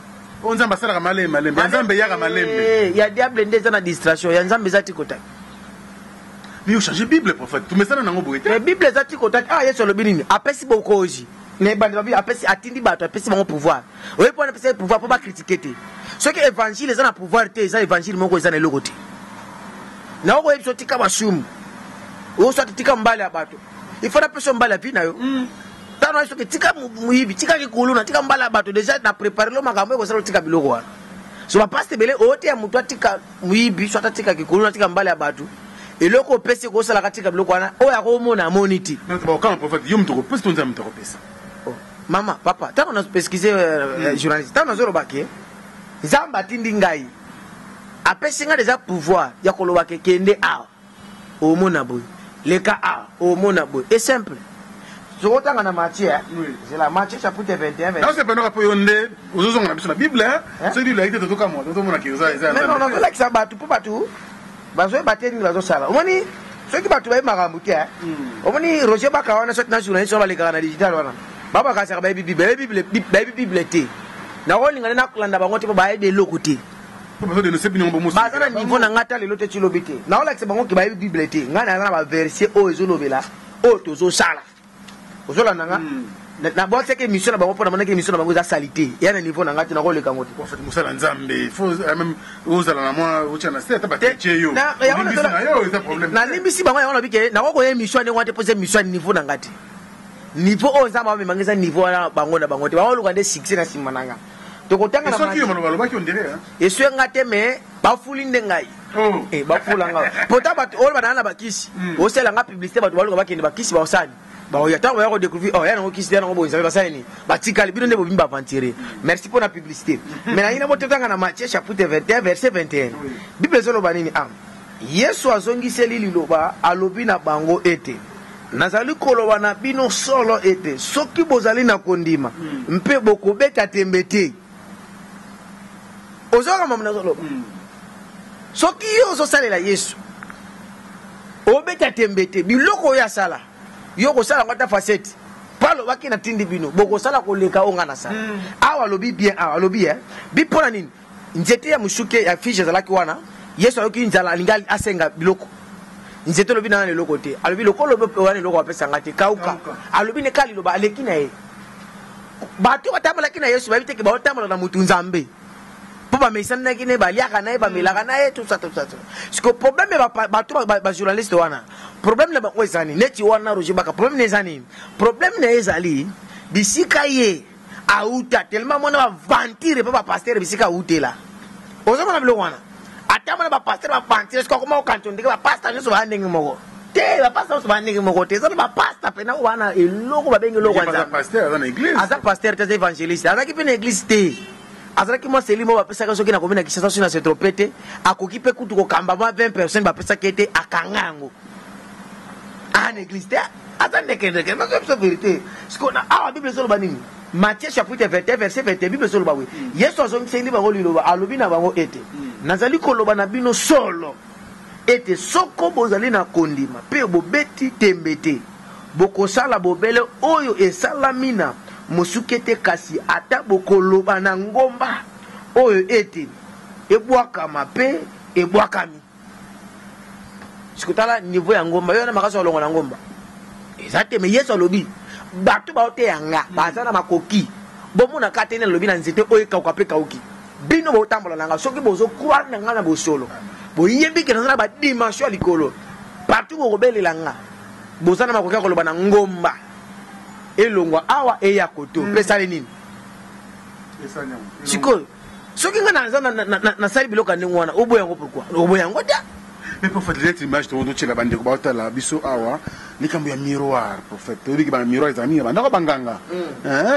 onzamba sala malembe nzambe yaka malembe ya diable ndeza na distraction ya nzambe zati kota mais changer bible prophète tu mesana nango boete mais bible zati kota yeso lobi nini apesi bokoji ne bandi babi apesi atindi bato apesi bango pouvoir oye pona apesi pouvoir po ba critiquer te ce que évangile za na pouvoir te za évangile moko za na lokote na oko ebiso tika bashumu o so tika mbali ya bato il faut na peso mbali ya pina yo tano aso ke tika muibi tika kikulu na tika mbala bato déjà na préparer lo makambo ko sala tika biloko wana so ba paste bele ote ya mutu atika muibi so tika kikulu na tika mbala bato eloko pese ko sala katika biloko wana o ya ko mona moniti mais ba quand prophète yom to pese to nzambe to pesa mama papa tano na pesquiser journaliste tano zoro bake zamba tindi ngai apesi nga déjà pouvoir ya ko lo bake kende a o mona boy leka a o mona boy est simple. Je retanga na Matthieu, c'est la Matthieu chapitre 21 verset. Non, c'est pas nous pour yonde, aux on a besoin de la Bible, c'est Bible a été tout comme moi, tout le monde qui usa ça. Non, là que ça batu pour batu. Bazo bater ni bazo sala. Omoni, ceux qui batu ba marambu te. Omoni Roger Bakawana soit na journaliste sur les canaux digital wana. Baba ka sa Bible te. Na rolling na kulanda bango te ba de lokote. Pour besoin de nous c'est bien bon ba sana niveau na ngata le lote chilobite. Na ola ke bango ki ba Bible te. Ngana na ba verset o ezolobela, o tozo sala. Ozola nanga na bon c'est que mission na bango pour na mission na bango za salité ya na niveau na ngati na ko le kango en fait musala nzambe faut même ozala na moi ochana c'est ba teche yo na limisi bango ya wana bike na ko ye mission ne ngate poser mission niveau na ngati niveau o nzamba ba mangeza niveau na bango te ba luka de succès na simananga to ko tanga na ma so ki mo ba ki on dirait et so ngate me ba fulinde ngai ba fulanga pota ba o ba na ba kisi o sela nga publicité ba luka ba kende ba kisi ba osani ba o yata ba ko découvrir ya na kisi na bo nzaba saini ba tikali bino ne bo bimba aventurer merci pour la publicité mais na ina bote tanga na Matthieu chapitre 21 verset 21 Bible zolo banini Yesu azongiseli liloba alobi na bango ete nazali koloba na bino solo ete soki bozali na kondima mpe bokobeta tembe te ozoka mamna zolo soki yo ozosalela Yesu obeta tembe te biloko ya sala yo kosala ngata facette palo baki na tindi bino bokosala koleka onga na sala awa lobi bien awa lobi bipona nini nzete ya mushuke ya fiche zalaki wana Yesu ayoki nzala alingali asenga biloko nzete lobi na leloko te alobi lokolo lobi wana leloko apesa ngati kauka alobi ne kali loba aleki na ye bato batamala kina Yesu babite ke batamala na mutu nzambe po ba mesana kine baliaka na ye ba melaka na ye tout ça siko problème ba journaliste wana problème na ba kwezani neti wana roje baka problème ne zani problème ne ezali bisika ye auta tellement mona ba ventire pa ba pasteur bisika utela ozoma na bilo wana atamana ba pasteur ba ventire siko koma okantonde ba pasteur nso ba ndenge moko te ba pasteur nso ba ndenge moko te so ba pasteur pe na wana eloko ba bengi eloko wana pasteur dans l'église asa pasteur te évangéliste asa ki pe na église te azalaki mwa selimo bapesaka soki na komina kisasa soki na se tropete akoki pe kutu kokamba mwa 20 personnes bapesaki ete akanga yango en église te aza ndekendeke nazoyebiso vérité siko na awa bible ezoloba nini Matthieu chapitre 21 verset 21 bible ezoloba we Yesu azongiseli bango liloba alobi na bango ete nazali koloba na bino solo ete soko bozali na kondima mpe bobeti tembe te bokosala bobele oyo esalami na mosukete kasi ata bokoloba na ngomba oyo ete ebwakama pe ebwakami sikutala niveau ya ngomba yo na makaso longo na ngomba ezate me Yesu alobi bato baote yanga bazana makoki bomona katene lobi na nzete oyo kauka pe kauki bino botambola nanga soki bozo croire na ngana bosolo boyebi ke na ba dimension likolo partout bokobelela nga bozana makoki koloba na ngomba elongwa awa eya koto pesa nini siko soki nga na sali biloka ndenge wana oboyango pourquoi oboyango ta mais prophète cette image to ndotchela bande ko bautala biso awa likambo ya miroir prophète ori ki ba miroir ezami banda ko banganga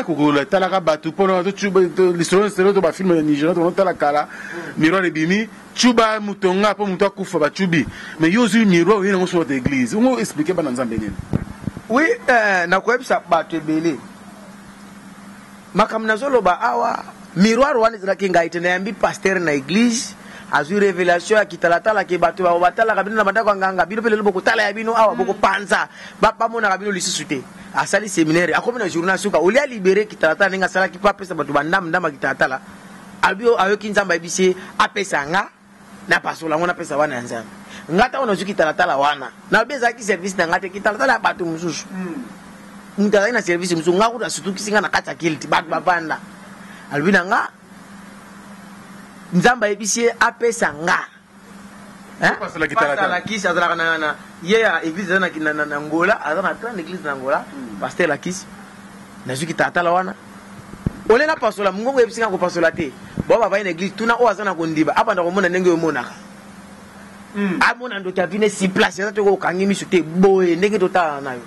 ko la tala ka batu pono to chuba l'histoire c'est to ba film ya Nigeria to tala kala miroir ebimi chuba mutonga po muto akufa ba chubi mais yo zui miroir yena ngoso de église on expliquer bana nzambe nini. Oui, na kwebisa bato ebele makamna zoloba awa miroir wana ezalaki ngai te nayambi pasteur na église azwi révélation ya kitalatala ke bato batalaka bino na bandako nganga bino pele bokotala ya bino awa bokopanza bamonaka bino lisusu te asali séminaire akomi na journal suka olia libéré kitalatala ndenge asalaki po apesa bato bandamdama kitalatala albio ayoki nzambe ayebisi apesa nga na pasola ngo napesa wana ya nzambe ngata ona zuki talatala wana na beza ki service na ngate ki talatala bato mususu mutala ina service mususu ngaku da sutu kisinga na kata kilti bato babanda albina nga nzamba ebisie apesa nga pasala kisi azala na ye ya église na Angola azana na église na Angola pasteur la kisi na zuki talatala wana ole na pasola mungongo ebisinga ko pasola te baba ba ina église tuna o azana ko ndiba abanda ko mona ndenge yo monaka amona ndo tavine si place ya toko kangimi sute boye ndenge tota nayo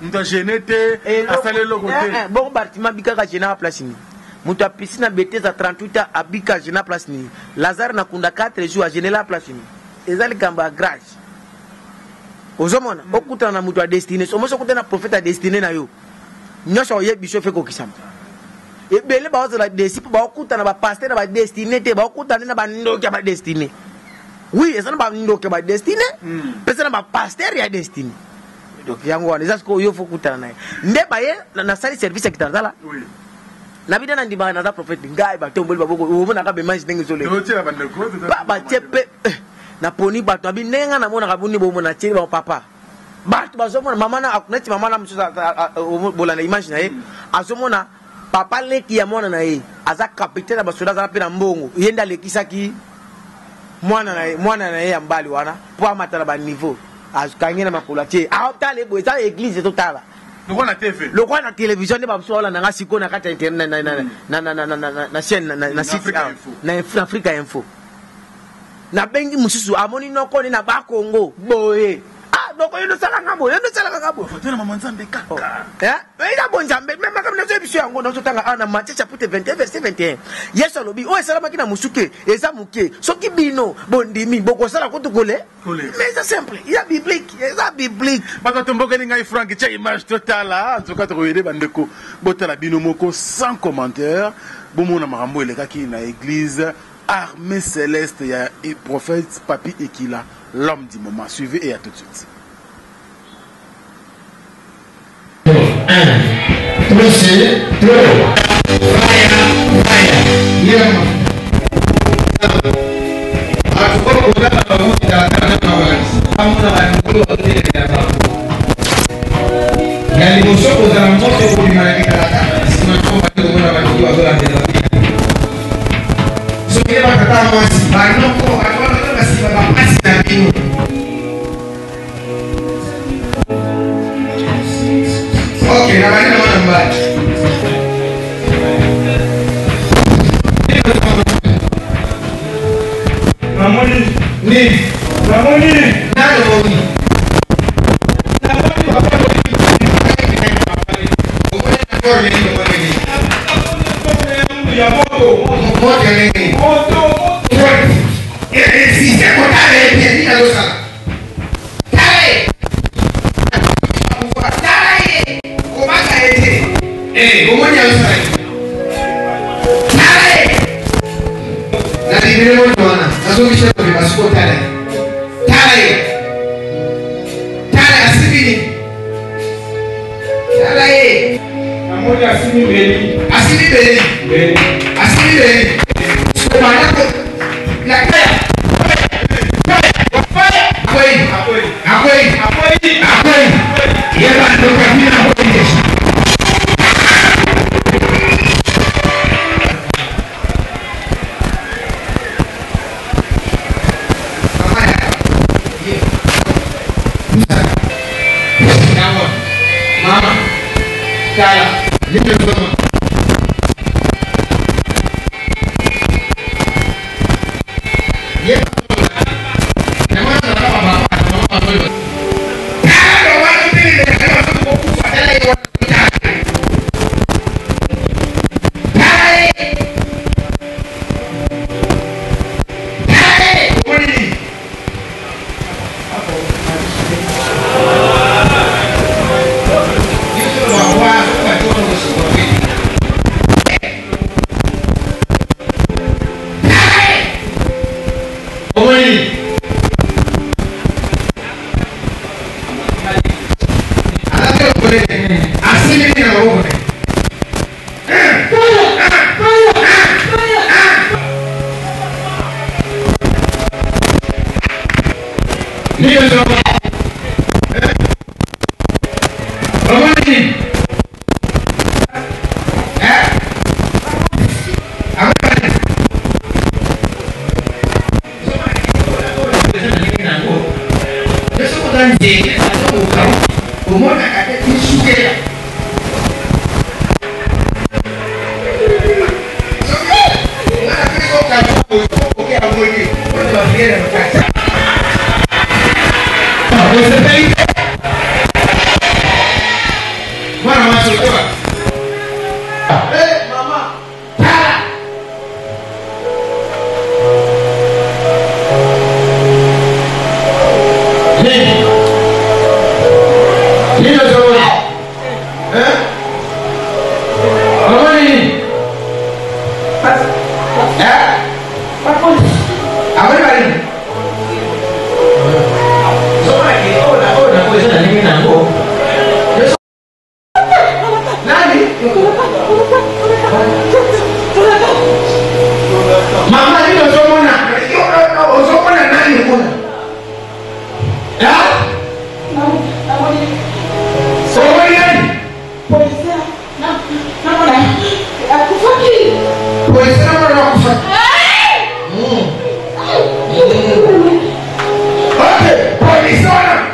nda genete asale loko te bon bâtiment bikaka gena place ni muta piscine beteza 38 ans abika gena place ni Lazare na kunda 4 jours a genela place ni ezali kamba grâce ozomona okuta na mutu a destiné so moso kuta na prophète a destiné na yo nyosho ye bisho fe ko kisamba ebele ba ozo la desipo ba okuta na ba pasteur na ba destiné te ba okuta na ba ndoki ba destiné. Oui, ça n'a pas de destinée. Personne n'a pas pasteur ya destinée. Donc yango wana ça ko yo faut kutana naye. Ndebaye na sali service kitanda la. Oui. Na bida na ndimba na za prophète ngai ba tomboli ba boko omona ka be manji ndenge zole. Ba chepe na poni ba to abi nenga na mona ka buni bo mona chiri ba papa. bato bazomona mama na akuneti mama na mususu bolanda image na ye azomona papa leki ya mwana na ye aza capitaine ya basoda azala mpe na mbongo ye nde alekisaki mwana na ye ya mbali wana po amata na baniveau akangi na makolo atie aotala eboye eza église totala lokwa na télévision nde bamosusu baolanda nga sikoyo na kati ya internet na chaîne na site na afrika info nabengi mosusu amoni noko nde na bakongo boye donc yendo salanga boye yendo salanga ngabo foto na mama nzambe kaka ina bonzambe même comme na biso yango na totanga na Matthieu chapitre 21 verset 21 Yesu alobi o esala makina musuke eza muke soki bino bondimi bokosala kutukole mais c'est simple il y a biblique bato tombokeli ngai Frank tia image totala en tout cas to yede bandeko botala bino moko sans commentaire bomona makambo elekaki na église armée céleste ya prophète Papi Ekila l'homme du moment. Suivez et à tout de suite. 1, 2, 3, okay, na bani na mbali. Mamoni ni mamoni na mamoni. Na bani papa ni ya moto ni moto si se potare ni na losa. ¿Cómo ya lo sabes? ¡Dale! La libre monona, la solución que me pasó con Dale. Así viene. Dale. Amor, así mi beni. Así mi beni. La cara. Apoy. Lleva lo que camina por eso. Cara, libre tu mano. Así me viene la boca.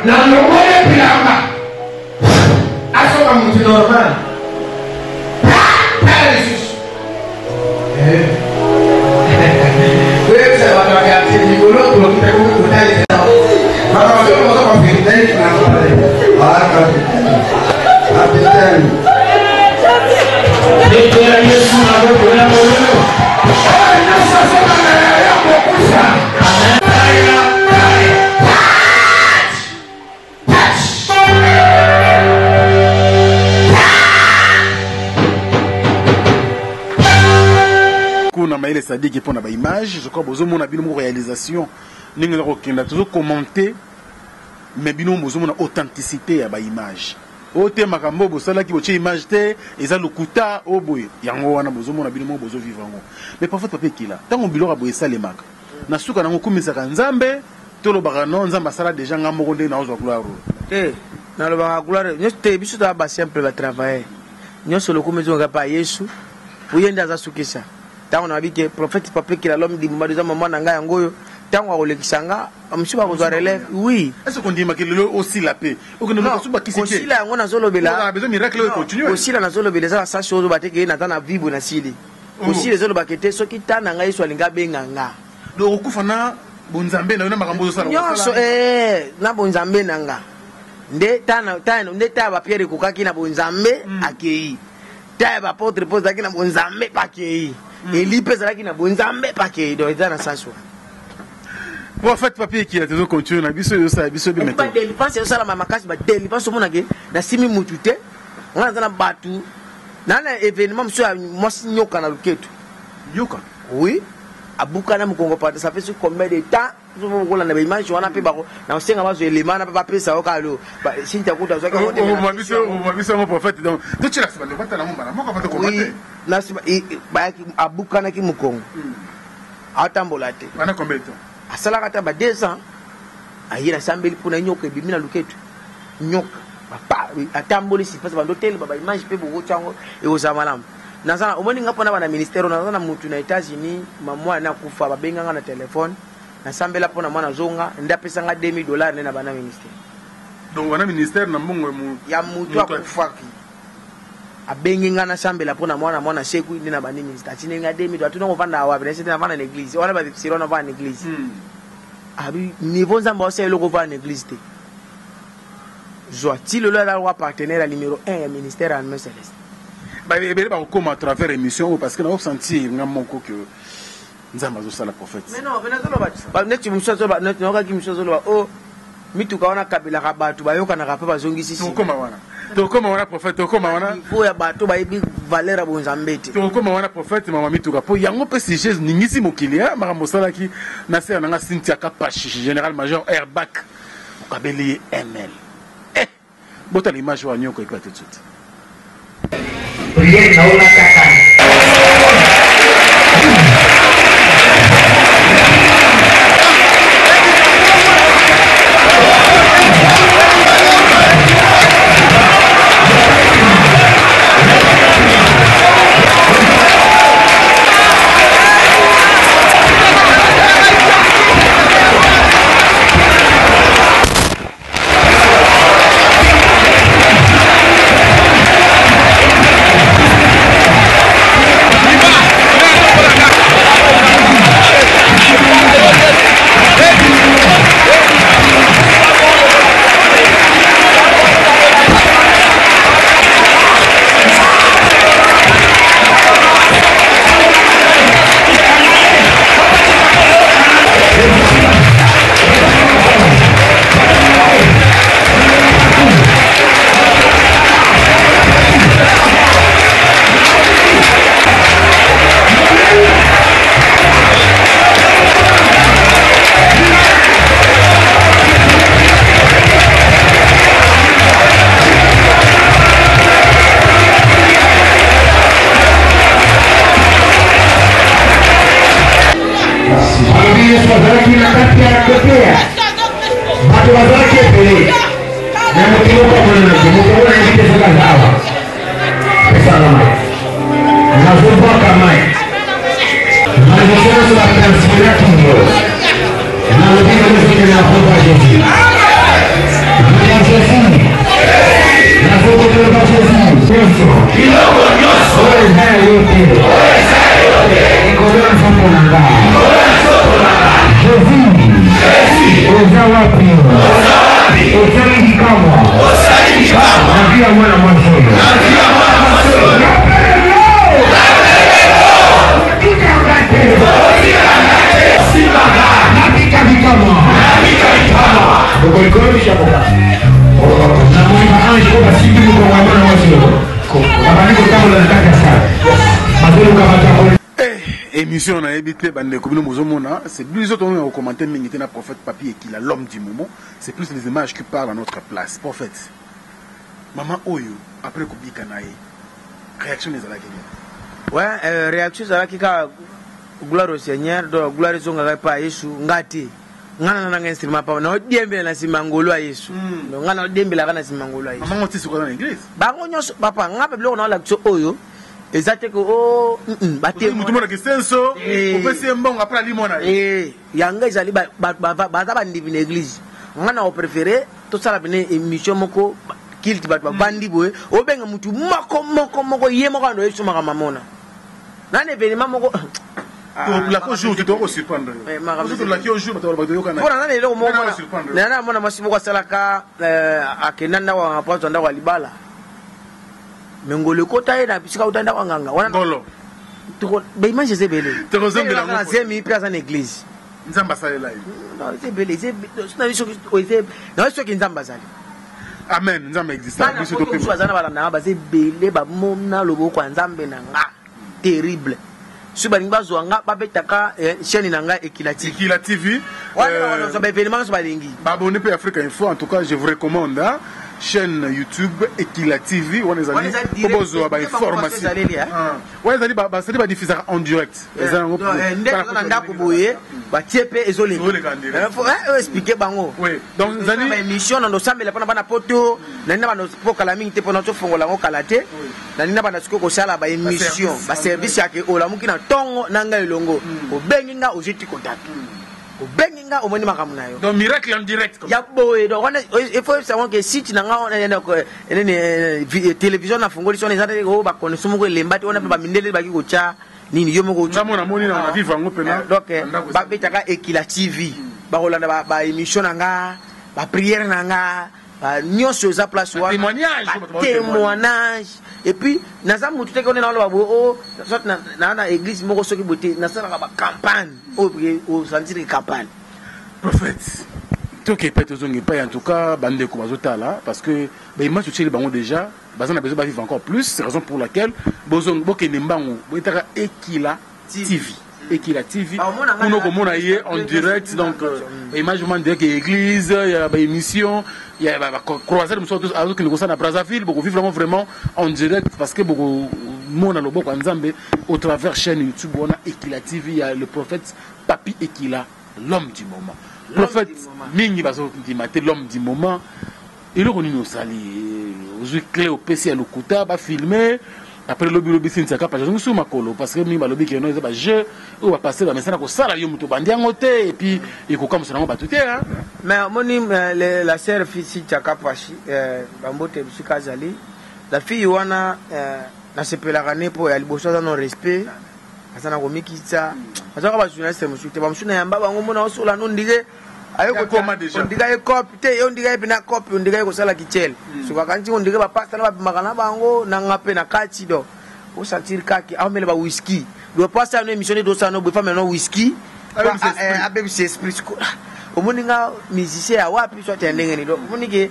na longole pilamba asoka mutu normal Paris wewe sasa wakati ni golo kwa kutali mama wao kwa kupindani na pale kapitani ndio Yesu na Bwana wewe na sasa na yako kusa kuna maile sadiki pour na ba image je crois bozo mona bino mo réalisation ninga ko kenda toujours commenter mais bino bozo mona authenticité ya ba image o te makambo bosala ki boche image te eza lokuta o boye yango wana bozo mona bino mo bozo vivre ngo mais parfois papier kila tango biloko boye salemaka na suka nango kumisaka nzambe to lo baka non nzamba sala déjà ngambo nde na ozo gloire na lo baka gloire nyo te biso ta ba simple ba travailler nyo solo kumizo ngapa Yesu uyenda za sukisa tango na bike prophète papier kila l'homme di mama de maman nanga yango tango olekisanga amshuba ko relève oui est-ce qu'on dit que le aussi la paix ou que nous pas suba qui aussi la ngona zolo bela on a besoin miracle continuer aussi la zolo bela ça sa chose bateke na tana vibu na sili aussi les zolo bakete soki tana ngai so alinga benganga do okufana bonzambe na makambo zo sala nyonso na bonzambe nanga nde tana nde ta ba pierre kokaki na bonzambe akei ta ba potre poseaki na bonzambe pakei eli pesa ki na bonzambe pakei do ezana saswa prophète papier qui a toujours continué na biso yo sa biso bi maintenant ba dépense yo sala makasi ba dépense mona ke na simi mutute on na batu na na événement monsieur mosi nyoka na luketu nyoka oui abuka na mkongo pa ça fait combien de temps je vous vola na ba image wana pe bako na osenga bazo élément na pa pesa o kalo ba sinta kuta zo ka monte on biso mon prophète donc tu la seba le bata na mbana moko pa te combattre na seba ba abuka na ki mkongo atambola te bana combien de temps asala kata ba 2 ans ayira sambeli puna nyoka bimina luketu nyoka ba atamboli si pesa ba hotel ba image pe bo chango e osamalam nazana omoni ngapo na bana ministère nazana mutu na États-Unis mamwa na kufa ba benganga na téléphone na sambela pona mwana zonga ndapesa nga $2000 na bana ministère donc wana ministère na mbongo ya mutu akufaki abenginga na sambela pona mwana seku ndina bana ministère tinenga $2000 atuna kovanda wapi na sete na bana l'église wana ba sirona va na église abi niveau nzamba ose eloko va na église te Joati le la roi partenaire numéro 1 ya ministère à Céleste ba comme à travers émission parce que na senti ngamoko que nzamba zo sala prophète mais non ba net musozo ba net noka ki musozo ba o mituka wana kabila ka batu ba yoka na ka pa bazongisi to koma wana prophète to koma wana po ya batu ba ibi valera bonzambete to koma wana prophète mama mituka po yango pe si je ningisi mokilia makambo sala ki na se na Cynthia Kapachi général major Airbag kabeli ML bota l'image wa nyoko iko tout de suite prière naona kaka Émission on a évité c'est plus autres on a commenté le prophète papier qui a l'homme du moment, c'est plus les images qui parlent à notre place. Prophète maman Oyo après Kubika nae réaction des alakini. Ouais, réaction des alakini gloire au Seigneur, gloire au Seigneur pas Yesu ngati ngana na instrument pa na diembe na simangolo a Yesu. Ngana diembe la kana simangolo a Yesu. Maman oti siko dans l'église. Ba ngonyo papa ngabe bilo na la Oyo. Exactement oh baté mutu mona kisenso opesi mbongo après limona yanga ezali ba ba ndivine église ngana o préféré to sala bene émission moko kilt ba bandi boye obenga mutu moko yemo kando yesu maka mamona nane événement moko la ko jour tu dois surprendre surtout la ko jour to ba yoka na pour nana le moko nana mona masimo kwa salaka akenanda wa rapporto nda wa libala mengole kota ina bisika utanda kwa nganga wana ngolo tuko be image zebele tuko zombela na zemi pia sana église nzamba sale live non zebele na biso oise na biso ki nzamba sale amen nzamba existe biso to kwa zana bala na ba zebele ba mona lobo kwa nzambe na nga terrible suba ngba zo nga ba betaka chaîne na nga Ekila TV wana zo ba événement so ba lingi ba abonné pe Africa Info en tout cas je vous recommande chaîne YouTube Ekila TV on les amis proposer ba information on les amis ba ça ba diffuser en direct les amis ndeko nda ko boye ba tiepe ezoli faut expliquer bango donc les amis émission ndo sambela pana bana poto na nina bana poka mingi te pona to fongola ngo kalate na nina bana siko ko sala ba émission ba service yake olamuki na tongo nanga elongo obengi nga ojiti contact obenginga omoni makamu nayo donc miracle en direct ya boye donc il faut savoir que si tu n'as télévision na fongoli sone zate ko ba kono sumu ko lembati ona ba mindele ba ki ko cha nini yo moko cha mona moni na vivre ngo pena donc ba betaka Ekila TV ba rolanda ba émission nga ba prière nga ba nyonso za place wa témoignage et puis naza mutu te ko na lo ba o soit na église moko soki boté na sala ba campagne au sentir campagne prophète to ke peut ozongi pas en tout cas bande ko bazotala parce que ba image tu les bango déjà bazana besoin ba vivre encore plus c'est raison pour laquelle bozong bokene mbango boitaka Ekila TV Ekila TV on ko mona yé en direct donc image man de église il y a ba émission il y a ba croiser nous tous à que nous ça na Brazzaville beaucoup vivre vraiment en direct parce que beaucoup mona lobo kwa nzambe au travers chaîne YouTube on a Ekila TV il y a le prophète Papi Ekila l'homme du moment prophète mingi baso dimate l'homme du moment il est connu au sali aux clés au PC à l'okuta ba filmer après le bureau bisin saka parce que sur makolo parce que mi balobi que non ba jeu ou va passer la message ko sala yo muto bandi ngote et puis il ko comme ça na ba tout hein mais moni la sœur fille Chaka Pashi bambote bisika zali la fille wana na sepela ne po ya liboso za non respect asana ko mikitsa asaka ba journaliste musuite ba musuna yamba bango mona osola no ndige ayo ko koma déjà ndiga e copy te yo ndiga e bina copy ndiga ko sala kichele suka kanti ndiga ba pastor ba makana bango na ngape na kati do o sentir kaki amele ba whisky do pastor no émission do sa no bo femme no whisky abe bi esprit ko o moninga musicien ya wapi so tendenge ni do monike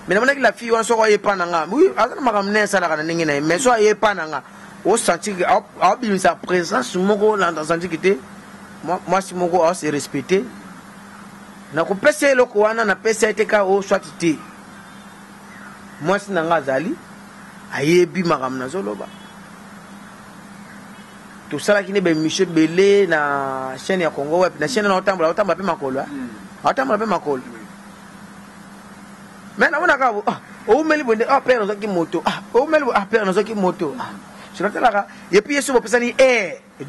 mais na la fille on so ko yepana nga oui azana makamne sala kana ndenge na mais so yepana nga o sentir a bi sa présence moko dans sentir que moi si moko a se respecter na ko pesa eloko wana na pesa eteka o swati te mwasi na nga zali ayebi makamna zoloba to sala kine be Michel Belé na chaîne ya Congo web na chaîne na otambula pe makolo otambula pe makolo mais na mona ka o meli bonde père no ki moto o meli père no ki moto suratela ka et puis yeso pesa ni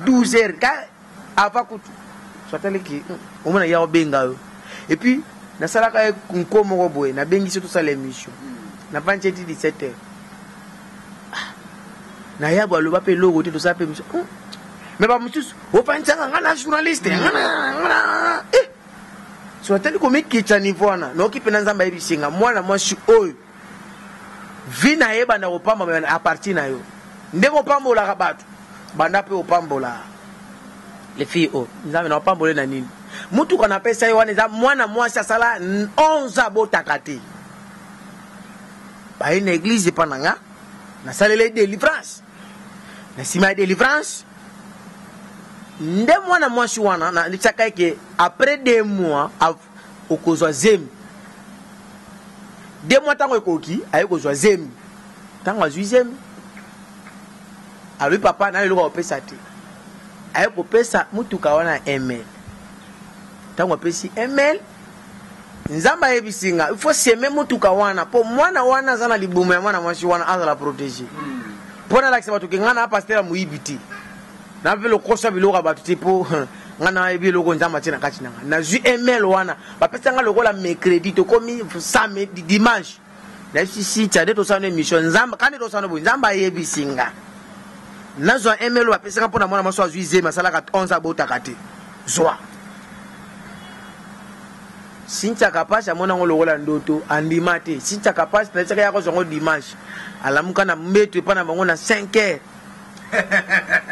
12 heures ka ava kutu suratela ki o mona ya obenga yo. Et puis, na salaka kunko moko boye na bengi surtout ça l'émission. Na 17h. na yabo aloba pe logo te to sa pe mission mais ba mutusu o pa ntanga ngana journaliste ngana so atali ko mekicha niveau na no ki pena nzamba yebisinga mwana mwasi oyo vina yeba na opamba a partir na yo ndeko pambola ka bato banda pe opambola les filles o nzambe na opambola na nini mutu kana pesa yo wana mwana mwasi asala 11 abotaka te ba une église pananga na salele délivrance na sima délivrance nde mwana mwasi wana na lichaka ke après 2 mois okozwa zemi 2 mois tango ekoki ayekozwa zemi tango azwi zemi alui papa na lelo opesa te ayekopesa mutuka wana ml tango apesi ml nzamba yebisinga il faut s'aimer mutuka wana po mwana wana zana libumu ya mwana mwasi wana azala protéger pona lakisa batu kengana pasteur muibiti na velo kosa biloka batu tipo ngana yebi loko nzamba tina kati nanga na ju ml wana bapesa nga lokola mercredi to komi samedi dimanche na sisi tade to sana émission nzamba kandi to sana bo nzamba yebisinga nazo ml bapesa nga pona mwana mwasi azwi ze masala ka 11 abotaka te zwa Sincha kapasha mwana ngologola ndoto andimate sincha kapasha pesa yako zongo dimanche alamuka na mbeto pana bango na 5h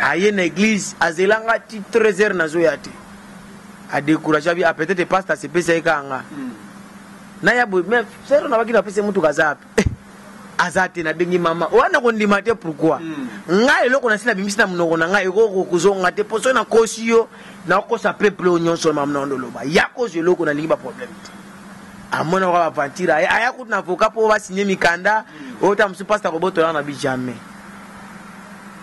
aye na église azelanga ti 13h nazo yate a décourager bi a peut-être pasteur se pesa ekanga na ya bo mais sero na bakina pesa mutu kazapi azate na dengi mama wana ko ndimate pourquoi ngai loko na sina bimisi na mnoko na ngai ko kuzonga te poso na kosiyo na kosa peuple onyoso mamna ndoloba yako je loko na lingi ba problème amona ko aventure aya ko na voka po ba signer mikanda o ta msu pasteur ko boto na bi jamais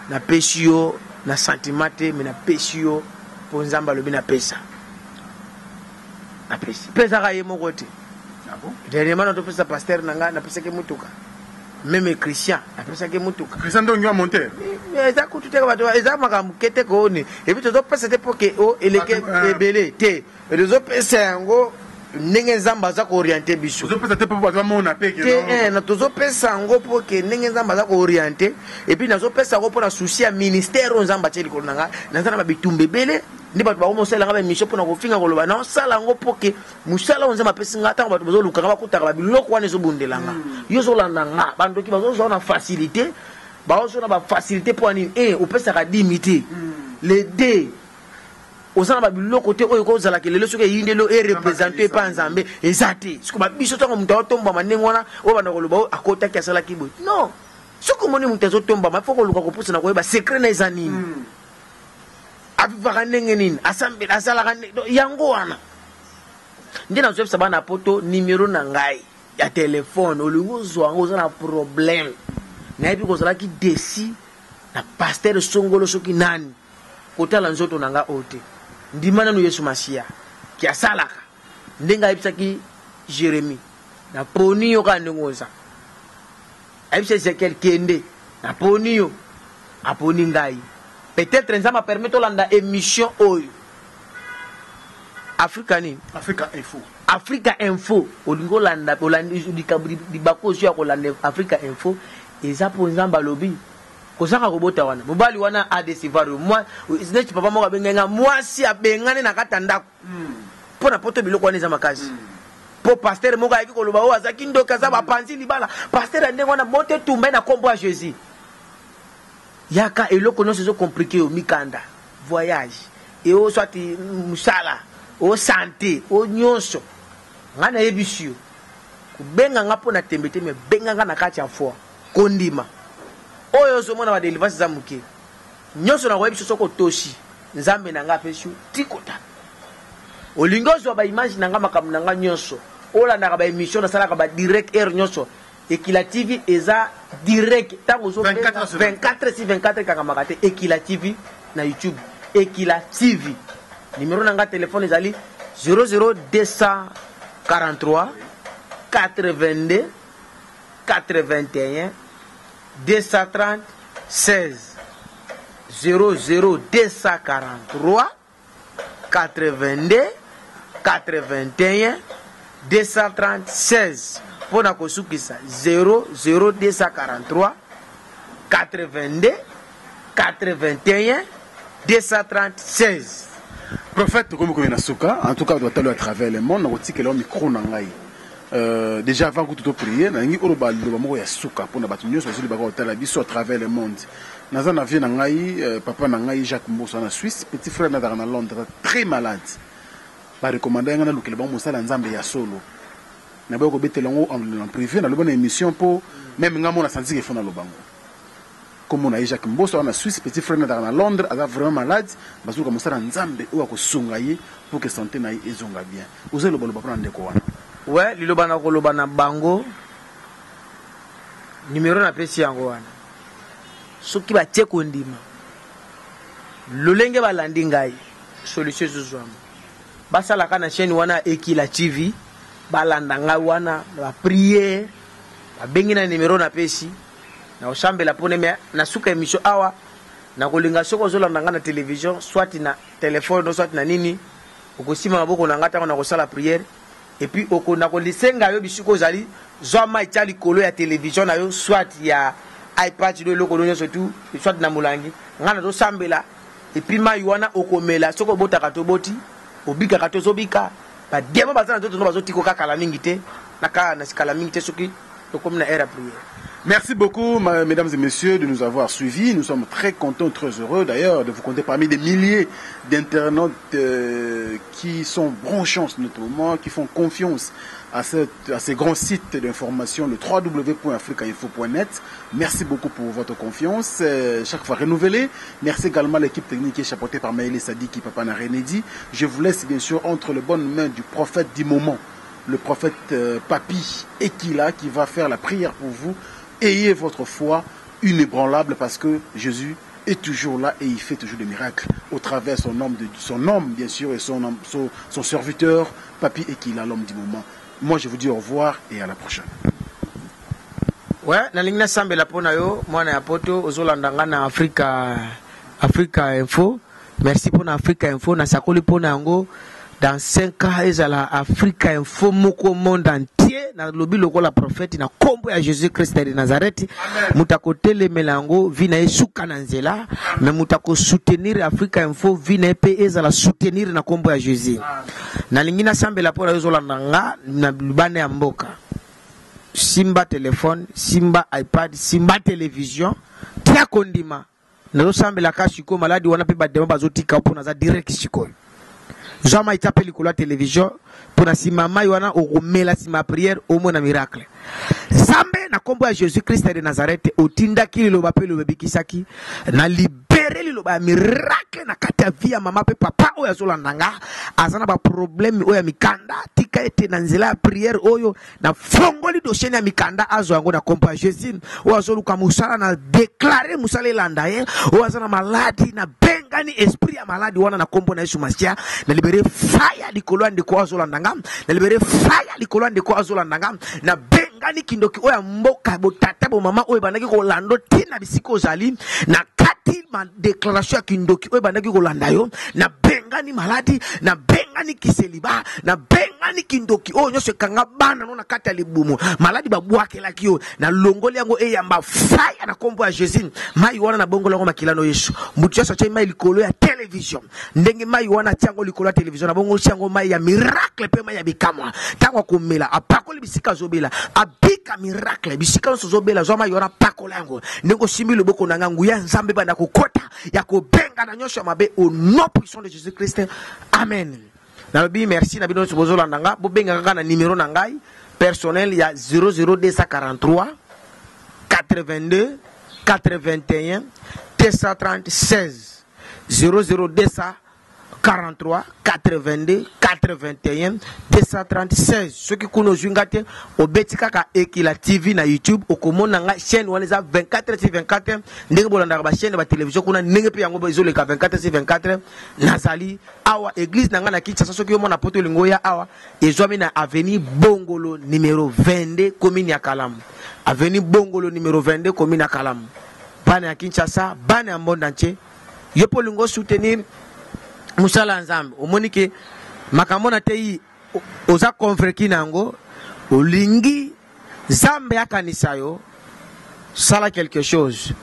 na pesio na sentimate mais na pesio po nzamba lobi na pesa na pesa ka yemo kote abo dernièrement on pesa pasteur nanga na pesa ke mutuka même Christian après que mutuka Christian donc va monter eza kututeka bato eza makamukete ko ni et puis to pesa te poke o eleke ebele te rezo pesa yango ndenge nzamba za ko orienter biso to pesa te po bato mona peke no na to pesa yango poke ndenge nzamba za ko orienter et puis nazo pesa ko pona souci ya ministère nzamba teli ko nanga nazana ba bitumbe bele ndi bato ba mo sala ngaba mission pona ko finga ko loba na sala ngo poke musala nzamba pesa ngata bato bazo luka ba kutaka ba biloko wana zo bundelanga yo zo landa nga bando ki bazo zo na facilité bazo na ba facilité pour ani o pesa ka dimité les deux osana ba biloko te oyo ko zala ke lelo soke yindelo e représenter pa nzambe ezate siko ba biso tango muta otomba manengwana o bana ko loba akota ki asala kibo non siko moni muta zo tomba ma foko luka ko pusa na ko ba secret na ezanini avivaka ndenge nini asambe asalaka yango wana nde nazwebisa bana poto numero na ngai ya telefone olingi ozwa yango oza na problème nayebi kozalaki desi na pasteur songolo soki nani kotala nzoto na nga oyo te ndima nanu yesu masiya ki asalaka ndenge ayebisaki jérémi naponi yo kaka ndenge oza ayebisa ezekiel kende naponi yo aponi ngai peut-être nzambe apermet olanda émission oyo Africa nini Africa Info olingo landa libakozi ya kolanda Africa Info eza po nzambe alobi kozaka kobota wana mobali wana adesivario moi zineti papa moko abengenga mwasi abengane na kata ndako mpona poto biloko wana eza makasi po pasteur moko ayaki koloba oyo azaki ndoki aza bapanzi libala pasteur andenge wana mote tumba na kombo ya jésus yaka eloko nyonso ezo compliqué yo mikanda voyage eo swati musala o santé o nyonso nga nayebisi yo kubenga nga mpona tembe te me benga nga na kati ya foi kondima oyo ozomona badelivasi eza moke nyonso na koyebiso soko toshi nzambe na nga apesi yo tikota olingi ozwa baimage na nga makambo na nga nyonso olandaka baémission nasalaka badirect air nyonso Ekila TV eza direct tango zo 24/24 kangamaka te Ekila TV na YouTube Ekila TV numéro nanga téléphone ezali 00243 82 81 230 16 00243 82 81 230 16 Pona kosukisa 00243 82 81 236. Prophète, comme on souka, en tout cas, doit aller à travers le monde, on dit que l'homme micro n'angai. Déjà avant que tout prier, on a dit oroba le mot ya souka pour na batunyo sur le bago tala biso à travers le monde. Naza na vie n'angai, papa n'angai Jacques Mbosso en Suisse, petit frère na dans Londres, très malade. Par recommander ngana lukele ba musala nzambe ya solo. Na ba ko betelongo en privé na le bonne émission pour même ngamo na sanzi ke fona lobango. Comme on a Jacques Mbosso en Suisse, petit frère dans Londres, il est vraiment malade, parce que comme ça, Nzambe ou ako sungaye pour que santé na ezonga bien. Vous allez le prendre de quoi? Ouais, lilobana kolobana bango. Numéro na pesi yango wana. Soki ba tie kondima. Lolenge balandi ngai. Solution zozwama. Basala kana chaîne wana Ekila TV, balanda ngai wana ba prier, ba bengi na numéro na pesi. Na oshambe la pone me na suka emission awa na kolinga soko zolanda nga na télévision soit na téléphone soit na nini okosima maboko na ngata na kosala prière et puis okona ko lisenga yo bisuko zali zoma itali kolo ya télévision na yo soit ya iPad do lokolo nyo surtout soit na mulangi ngana do sambela et puis mai wana okomela soko botaka to boti obika ka to zobika ba demo bazana to no bazotiko ka kala mingi te na ka na skala mingi te soki okomna era prière. Merci beaucoup, mesdames et messieurs, de nous avoir suivis. Nous sommes très contents, très heureux d'ailleurs de vous compter parmi des milliers d'internautes qui sont branchés en ce moment, qui font confiance à ces grands sites d'information, le www.africainfo.net. Merci beaucoup pour votre confiance, chaque fois renouvelée. Merci également à l'équipe technique qui est chapeautée par Maëlé Sadiki, Papa Narenedi. Je vous laisse bien sûr entre les bonnes mains du prophète du moment, le prophète Papi Ekila, qui va faire la prière pour vous. Ayez votre foi inébranlable parce que Jésus est toujours là et il fait toujours des miracles au travers son homme bien sûr et son serviteur Papi Ekila, l'homme du moment. Moi je vous dis au revoir et à la prochaine. Ouais, na lingna sambe la pona yo mwana ya poto ozolandanga na Africa Info. Merci pour Africa Info na sakoli pona yango. Dans 5 ans, ezala Africa Info moko monde entier na lobi loko la prophète na kombo ya Jésus Christ de Nazareth. Mutako telemelango vina esuka na nzela, mais mutako soutenir Africa Info vina pe ezala soutenir na kombo ya Jésus. Na lingina sambela pona yozolanda nga na libane ya mboka. Simba téléphone, Simba iPad, Simba télévision, tia kondima. Na sambela ka shiko maladi wana pe ba demo bazotika pona za direct shiko. Jamais il appelle la télévision pour la simama wana okomela sima prière au moins na miracle. Zambe na kombo ya Jésus Christ de Nazareth otinda kili lo bapelo bebikisaki na libérer lo ba miracle na kata via mama pe papa oyo azolandanga azana ba problème oyo mikanda tika ete na nzela prière oyo na fongoli dossier na mikanda azo yango na kombo ya Jésus oyo azoluka musala na déclarer musala elanda ye oyo azana maladi na bengani esprit ya maladi wana na kombo na Yesu Masia na libérer fire likolo ande ko azolandanga na libérer fire likolo ande ko azolandanga na bengani kindoki oya mboka botata bo mama oyo bandaki ko lando tina bisiko zali na kati ma déclaration ya kindoki oyo bandaki ko landa yo na bengani maladi na bengani kiseliba na bengani kindoki oyo nyose kanga bana no na kati ya libumu maladi babwakela kiyo na longoli yango eyamba fire na kombo ya Jésus mai wana na bongo lango makilano Yesu mutu ya sacha mai likolo ya television ndenge mai wana tiango likolo ya television na bongo tiango mai ya miracle pe mai ya bikamwa tango komela apakoli bisika zobela abika miracle bisika zobela zoma yona pakola yango ndenge simbi loboko na ngangu ya nzambe banda kokota ya kobenga na nyosho mabe au nom puissant de Jésus Christ. Amen. Nabi merci na bino bozola nanga bo benga kaka na numéro na ngai personnel ya 00243 82 81 236 00243 82 81 236. Ceux qui connaissent Jungate, au Betikaka Ekila TV na YouTube, au Komona nga chaîne wana za 24/24, ndenge bolanda ba chaîne ba télévision kuna ndenge pe yango bazole ka 24/24 nazali awa église nanga na Kinshasa soki yo mona poto lingo ya awa ezwami na avenue Bongolo numéro 22 commune ya Kalamu. Avenue Bongolo numéro 22 commune ya Kalamu. Bana ya Kinshasa, bana ya monde entier. Yo po lingo soutenir musala nzambe omonike makambo na tei oza konfreki nango olingi zambe ya kanisa yo sala quelque chose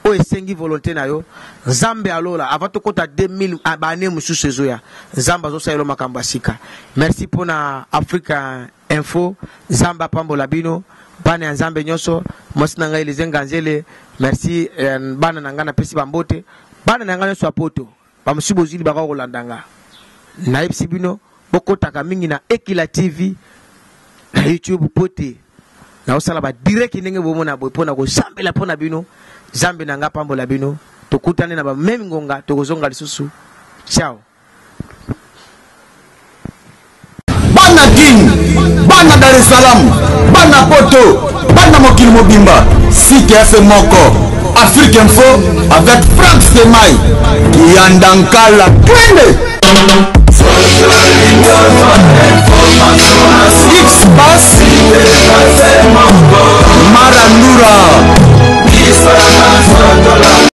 o esengi volonté na yo Nzambe alola avant to kota 2000 abane mususu ezoya Nzambe azosalela makambo sika. Merci pour na Africa Info. Nzambe apambola bino bana ya Nzambe nyoso mosi na ngai lezenga nzele. Merci bana na ngana pesi bambote bana na ngana so apoto bamusibo zili baka kolandanga na epsi bino bokotaka mingi na Ekila TV na YouTube pote na osala ba direct ndenge bomona boy pona ko sambela pona bino Zambe na nga pambola bino tokutane na ba meme ngonga tokozonga lisusu. Ciao. Bana King, bana Dar es Salaam, bana Poto, bana mokili mobimba, site FM moko, Afrique Info avec Frank Stemai, Kiandankala, twende.